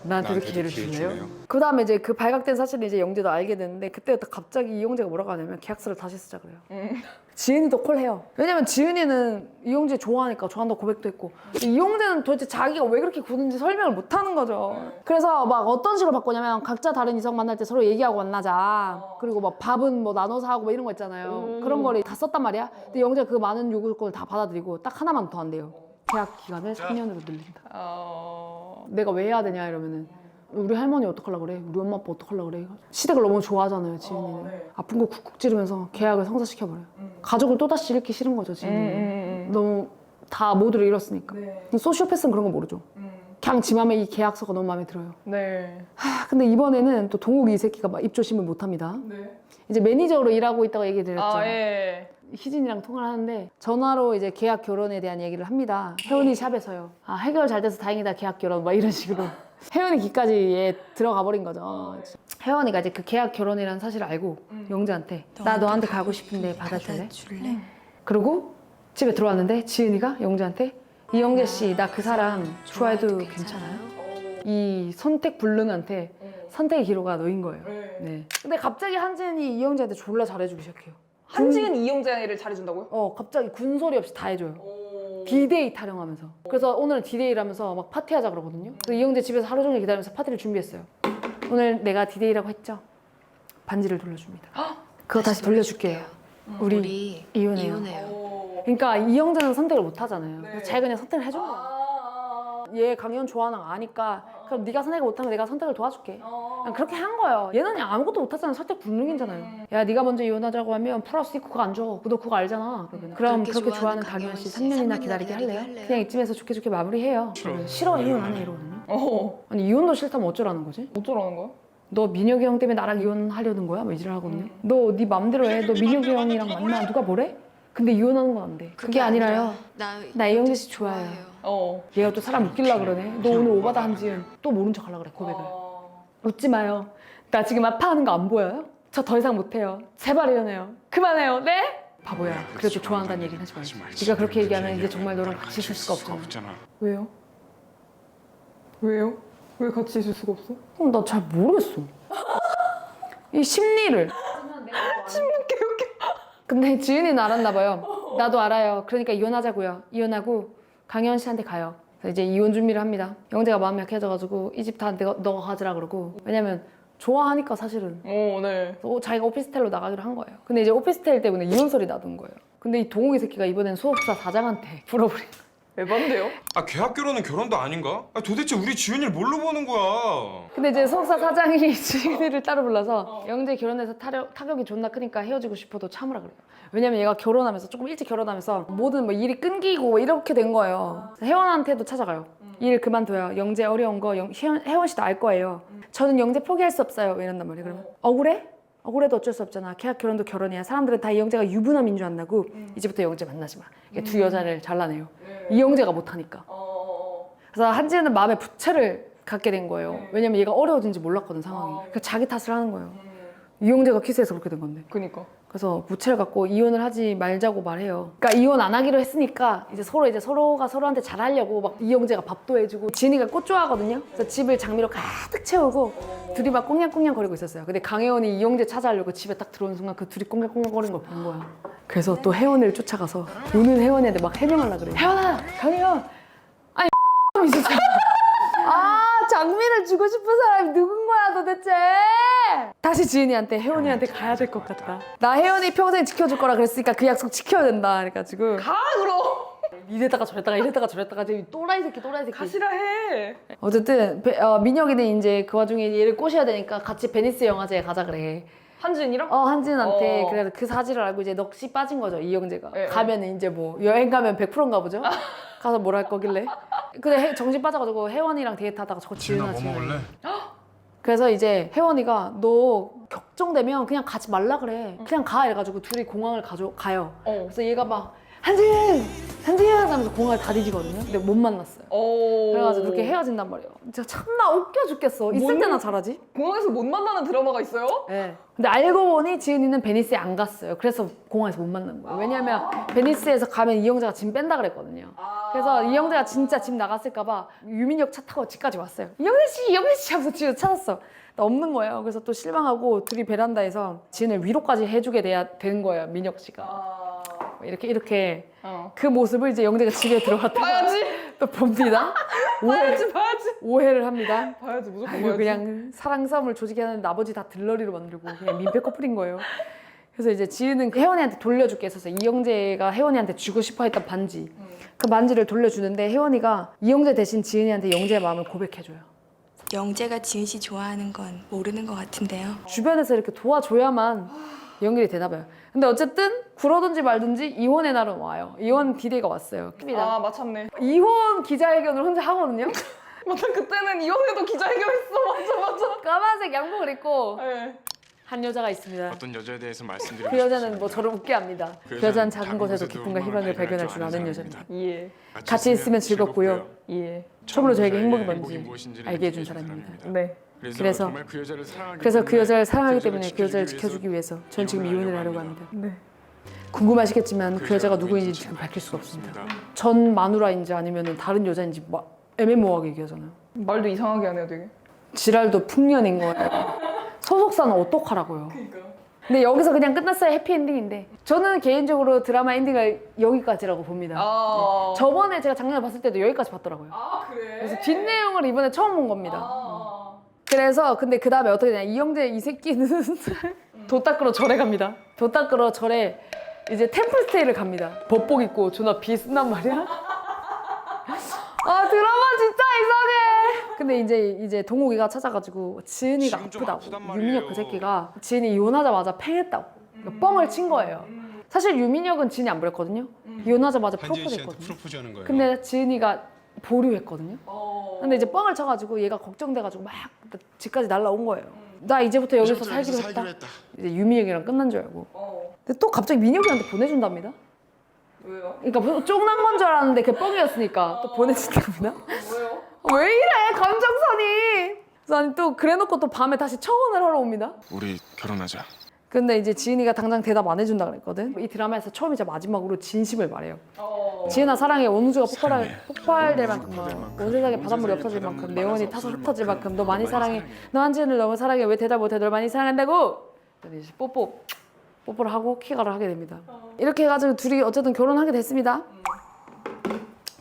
나한테도 기회를 주네요. 그 다음에 이제 그 발각된 사실을 이제 영재도 알게 됐는데 그때부터 갑자기 이영재가 뭐라고 하냐면 계약서를 다시 쓰자 그래요. 지은이도 콜해요. 왜냐면 지은이는 이영재 좋아하니까 좋아한다고 고백도 했고 이영재는 도대체 자기가 왜 그렇게 구는지 설명을 못 하는 거죠. 그래서 막 어떤 식으로 바꾸냐면 각자 다른 이성 만날 때 서로 얘기하고 만나자. 그리고 막 밥은 뭐 나눠서 하고 뭐 이런 거 있잖아요. 그런 거를 다 썼단 말이야. 근데 영재가 그 많은 요구 조건을 다 받아들이고 딱 하나만 더 한대요. 계약 기간을 3년으로 늘린다. 내가 왜 해야 되냐 이러면은 우리 할머니 어떡하려고 그래? 우리 엄마 아빠 어떡하려고 그래? 시댁을 너무 좋아하잖아요 지은이는. 아픈 거 쿡쿡 찌르면서 계약을 성사시켜버려요. 가족을 또다시 잃기 싫은 거죠 지은이는. 너무 다 모두를 잃었으니까. 소시오패스는 그런 거 모르죠. 그냥 지 맘에 이 계약서가 너무 마음에 들어요. 근데 이번에는 또 동욱이 이 새끼가 막 입조심을 못합니다. 이제 매니저로 일하고 있다고 얘기 드렸죠. 희진이랑 통화를 하는데 전화로 이제 계약 결혼에 대한 얘기를 합니다. 혜원이 샵에서요. 아 해결 잘 돼서 다행이다 계약 결혼 막 이런 식으로. 혜원이 귀까지 들어가 버린 거죠. 혜원이가 이제 그 계약 결혼이라는 사실을 알고 영재한테 나 너한테 가고 싶은데 받아줄래? 그리고 집에 들어왔는데 지은이가 영재한테 이영재 씨, 나 그 사람 좋아해도 괜찮아요? 이 선택 불능한테 선택의 기로가 너인 거예요. 네. 근데 갑자기 한지은이 이영재한테 졸라 잘해주기 시작해요. 한지은 이영재를 잘해준다고요? 갑자기 군소리 없이 다 해줘요. 디데이 타령하면서. 그래서 오늘은 디데이를 하면서 막 파티하자 그러거든요. 그래서 이영재 집에서 하루 종일 기다리면서 파티를 준비했어요. 오늘 내가 디데이라고 했죠? 반지를 돌려줍니다. 그거 다시 돌려줄게요. 우리 이혼해요. 그러니까 이영재는 선택을 못 하잖아요. 그래서 자기가 그냥 선택을 해준 거예요. 얘 강연 좋아하는 거 아니까 그럼 네가 선택을 못하면 내가 선택을 도와줄게. 그냥 그렇게 한 거예요. 얘는 그냥 아무것도 못하잖아요. 선택 불능이잖아요. 야 네가 먼저 이혼하자고 하면 플러스 있고 그거 안 줘. 너 그거 알잖아. 그럼 그렇게 좋아하는 강연 씨 3년이나 기다리게 할래요? 그냥 이쯤에서 좋게 좋게 마무리해요. 싫어 이혼 안 해 이러거든요. 아니 이혼도 싫다면 어쩌라는 거지? 어쩌라는 거야? 너 민혁이 형 때문에 나랑 이혼하려는 거야? 뭐 이지랄 하거든요. 너 네 맘대로 해. 너 민혁이 형이랑 만나. 누가 뭐래? 근데 이혼하는 건 안 돼. 그게 아니라요. 나 이영재 씨 좋아해요. 얘가 또 사람 웃기려 그러네. 너 오늘 오바다 한지은 또 모른 척 하려고 그래 고백을. 웃지 마요. 나 지금 아파하는 거 안 보여요? 저 더 이상 못해요. 제발 이혼해요. 그만해요. 네? 바보야. 그래도 좋아한다는 얘기는 하지 말지. 네가 그렇게 얘기하면 이제 정말 너랑 같이 있을 수가 없잖아. 왜요? 왜요? 왜 같이 있을 수가 없어? 나 잘 모르겠어. 이 심리를. 침묵해 웃겨. 근데 지은이는 알았나 봐요. 나도 알아요. 그러니까 이혼하자고요. 이혼하고 강현 씨한테 가요. 그래서 이제 이혼 준비를 합니다. 영재가 마음이 약해져가지고 이 집 다 너가 가지라 그러고. 왜냐면 좋아하니까 사실은. 네. 자기가 오피스텔로 나가기로 한 거예요. 근데 이제 오피스텔 때문에 이혼 소리 나던 거예요. 근데 이 동욱이 새끼가 이번엔 소속사 사장한테 불어버린 거예요. 에반데요? 아 계약 결혼은 결혼도 아닌가? 아 도대체 우리 지은이를 뭘로 보는 거야? 근데 이제 소속사 사장이 지은이를 따로 불러서 영재 결혼해서 타격이 존나 크니까 헤어지고 싶어도 참으라 그래요. 왜냐면 얘가 결혼하면서 조금 일찍 결혼하면서 모든 뭐 일이 끊기고 이렇게 된 거예요. 혜원한테도 찾아가요. 일 그만둬요. 영재 어려운 거 혜원 씨도 알 거예요. 저는 영재 포기할 수 없어요. 이런단 말이에요. 그러면 억울해? 억울해도 어쩔 수 없잖아. 계약 결혼도 결혼이야. 사람들은 다 이영재가 유부남인 줄 안다고 이제부터 영재 만나지 마. 이게 두 여자를 잘라내요. 이영재가 못하니까. 그래서 한지은은 마음에 부채를 갖게 된 거예요. 왜냐면 얘가 어려워진지 몰랐거든 상황이. 그래서 자기 탓을 하는 거예요. 이영재가 키스해서 그렇게 된 건데. 그니까. 그래서 부채를 갖고 이혼을 하지 말자고 말해요. 그러니까 이혼 안 하기로 했으니까 이제 서로가 서로한테 잘하려고 막 이영재가 밥도 해주고 지은이가 꽃 좋아하거든요. 그래서 집을 장미로 가득 채우고 둘이 막 꽁냥꽁냥 거리고 있었어요. 근데 강혜원이 이영재 찾아가려고 집에 딱 들어오는 순간 그 둘이 꽁냥꽁냥 거리는 걸 본 거야. 그래서 또 혜원이를 쫓아가서 우는 혜원이한테 막 해명하려고 그래요. 혜원아! 강혜원! 아니 있었잖아. 장미를 주고 싶은 사람이 누군 거야 도대체? 다시 지은이한테 혜원이한테 가야 될 것 같다. 나 혜원이 평생 지켜줄 거라 그랬으니까 그 약속 지켜야 된다. 그래가지고 가 그럼. 이랬다가 저랬다가 저기 또라이 새끼. 가시라 해. 어쨌든 민혁이는 이제 그 와중에 얘를 꼬셔야 되니까 같이 베니스 영화제에 가자 그래. 한지은이랑? 한지은한테. 그래서 그 사실을 알고 이제 넋이 빠진 거죠 이영재가. 네, 가면은 이제 뭐 여행 가면 100%인가 보죠. 가서 뭘 할 거길래. 근데 정신 빠져가지고 혜원이랑 데이트하다가 저거 지은아. 그래서 이제 혜원이가 너 격정되면 그냥 가지 말라 그래. 그냥 가 이래가지고 둘이 공항을 가요. 그래서 얘가 막 한지은 하면서 공항을 다 뒤지거든요. 근데 못 만났어요. 그래가지고 그렇게 헤어진단 말이에요. 진짜 참나 웃겨 죽겠어. 있을 때나 잘하지. 공항에서 못 만나는 드라마가 있어요? 네. 근데 알고 보니 지은이는 베니스에 안 갔어요. 그래서 공항에서 못 만난 거예요. 왜냐면 베니스에서 가면 이영재가 짐 뺀다 그랬거든요. 그래서 이영재가 진짜 집 나갔을까 봐 유민혁 차 타고 집까지 왔어요. 이영재 씨 하면서 지은 찾았어. 나 없는 거예요. 그래서 또 실망하고 둘이 베란다에서 지은을 위로까지 해주게 되는 거예요. 민혁 씨가. 이렇게 그 모습을 이제 영재가 집에 들어갔다가 봐야지. 또 봅니다. 봐야지. 오해를 합니다. 봐야지 무조건 아이고 봐야지. 그냥 사랑 싸움을 조직해 하는 나머지 다 들러리로 만들고 그냥 민폐 커플인 거예요. 그래서 이제 지은은 그 혜원이한테 돌려줄게 했어서 이영재가 혜원이한테 주고 싶어 했던 반지 그 반지를 돌려주는데 혜원이가 이영재 대신 지은이한테 영재의 마음을 고백해줘요. 영재가 지은 씨 좋아하는 건 모르는 것 같은데요. 주변에서 이렇게 도와줘야만 연결이 되나 봐요. 근데 어쨌든 그러든지 말든지 이혼의 날은 와요. 이혼 디데이가 왔어요. 마참네. 이혼 기자회견을 혼자 하거든요. 맞아, 그때는 이혼해도 기자회견했어. 맞아. 까만색 양복을 입고 네. 한 여자가 있습니다. 어떤 여자에 대해서 말씀드리고 그 여자는 뭐 저를 웃게 합니다. 그 여자는 작은 곳에도 기쁨과 희망을 발견할 줄 아는 여자입니다. 예. 같이 있으면 즐겁고요. 예. 처음으로 저에게 행복이 행복이 뭔지 무엇인지를 알게 해준 느끼게 사람입니다. 네. 그래서 정말 그 여자를 사랑하기 그 여자를 사랑하기 때문에 그 여자를 지켜주기 위해서 전 지금 이혼을 하려고 합니다. 네. 궁금하시겠지만 그 여자가 누구인지 지금 밝힐 수가 없습니다. 전 마누라인지 아니면 다른 여자인지 애매모호하게 얘기하잖아요. 말도 이상하게 하네요, 되게. 지랄도 풍년인 거예요. 소속사는 어떡하라고요. 근데 여기서 그냥 끝났어야 해피엔딩인데 저는 개인적으로 드라마 엔딩을 여기까지라고 봅니다. 아. 저번에 제가 작년에 봤을 때도 여기까지 봤더라고요. 아, 그래? 그래서 뒷내용을 이번에 처음 본 겁니다. 아. 그래서 근데 그 다음에 어떻게 되냐, 이영재 이 새끼는 도 닦으러 절에 갑니다. 도 닦으러 절에 이제 템플스테이를 갑니다. 법복 입고 존나 비슷한 말이야. 아 드라마 진짜 이상해. 근데 이제 동욱이가 찾아가지고 지은이가 지금 좀 아프다고. 아프단 말이에요. 유민혁 그 새끼가 지은이 이혼하자마자 팽했다고. 그러니까 뻥을 친 거예요. 사실 유민혁은 지은이 안 그랬거든요. 이혼하자마자 한지은 씨한테 프로포즈했거든요. 프로포즈하는 거예요. 근데 지은이가 보류했거든요. 어. 근데 이제 뻥을 쳐가지고 얘가 걱정돼가지고 막 집까지 날라온 거예요. 나 이제부터 여기서 살기로 했다. 이제 유민혁이랑 끝난 줄 알고. 어. 근데 또 갑자기 민혁이한테 보내준답니다. 왜요? 그러니까 쫑난 건 줄 알았는데 그게 뻥이었으니까 또 보내준답니다. 왜요? 왜 이래 감정선이. 그래서 아니 또 그래놓고 또 밤에 다시 청혼을 하러 옵니다. 우리 결혼하자. 근데 이제 지은이가 당장 대답 안 해준다 그랬거든. 이 드라마에서 처음이자 마지막으로 진심을 말해요. 어. 지은아 사랑해. 온 우주가 사랑해. 폭발될 만큼 온 세상에 바닷물이 없어질 만큼 내 영혼이 타서 흩어질 만큼 너 많이 사랑해. 너 한지은을 너무 사랑해. 왜 대답 못해. 널 많이 사랑한다고. 근데 이제 뽀뽀를 하고 키가를 하게 됩니다. 이렇게 해가지고 둘이 어쨌든 결혼하게 됐습니다.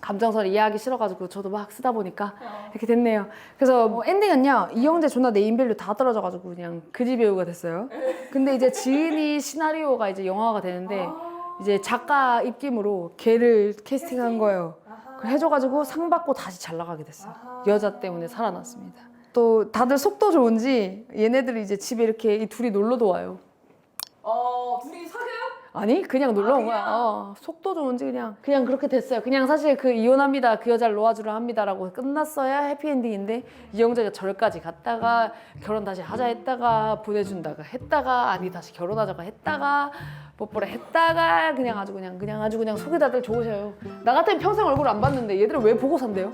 감정선을 이해하기 싫어가지고 저도 막 쓰다 보니까 이렇게 됐네요. 그래서 뭐 엔딩은요, 이영재 존나 네임밸류 다 떨어져가지고 그냥 그지 배우가 됐어요. 근데 이제 지은이 시나리오가 이제 영화가 되는데 이제 작가 입김으로 걔를 캐스팅한 거예요. 그걸 해줘가지고 상 받고 다시 잘 나가게 됐어요. 여자 때문에 살아났습니다. 또 다들 속도 좋은지 얘네들이 이제 집에 이렇게 이 둘이 놀러도 와요. 둘이 사귀어요? 아니 그냥 놀러 온 거야. 속도 좋은지 그냥 그렇게 됐어요. 그냥 사실 그 이혼합니다, 그 여자를 놓아주려 합니다라고 끝났어야 해피엔딩인데 이영재가 절까지 갔다가 결혼 다시 하자 했다가 보내준다가 했다가 아니 다시 결혼하자가 했다가 뽀뽀를 했다가 그냥 아주 그냥 속이 다들 좋으셔요. 나 같으면 평생 얼굴 안 봤는데 얘들은 왜 보고 산대요?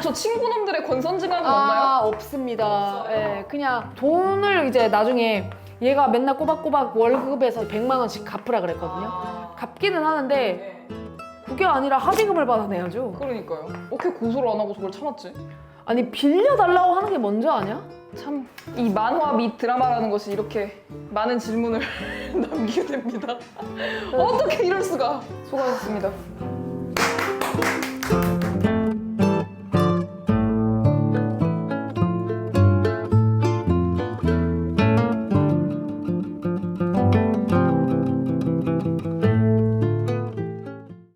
저 친구놈들의 권선징악은 없나요? 아 없습니다. 예, 그냥 돈을 이제 나중에 얘가 맨날 꼬박꼬박 월급에서 100만 원씩 갚으라 그랬거든요. 갚기는 하는데 그게 아니라 합의금을 받아내야죠. 그러니까요. 어떻게 고소를 안 하고 저걸 참았지? 아니 빌려달라고 하는 게 먼저 아니야? 참, 이 만화 및 드라마라는 것이 이렇게 많은 질문을 남기게 됩니다. 어떻게 이럴 수가? 수고하셨습니다.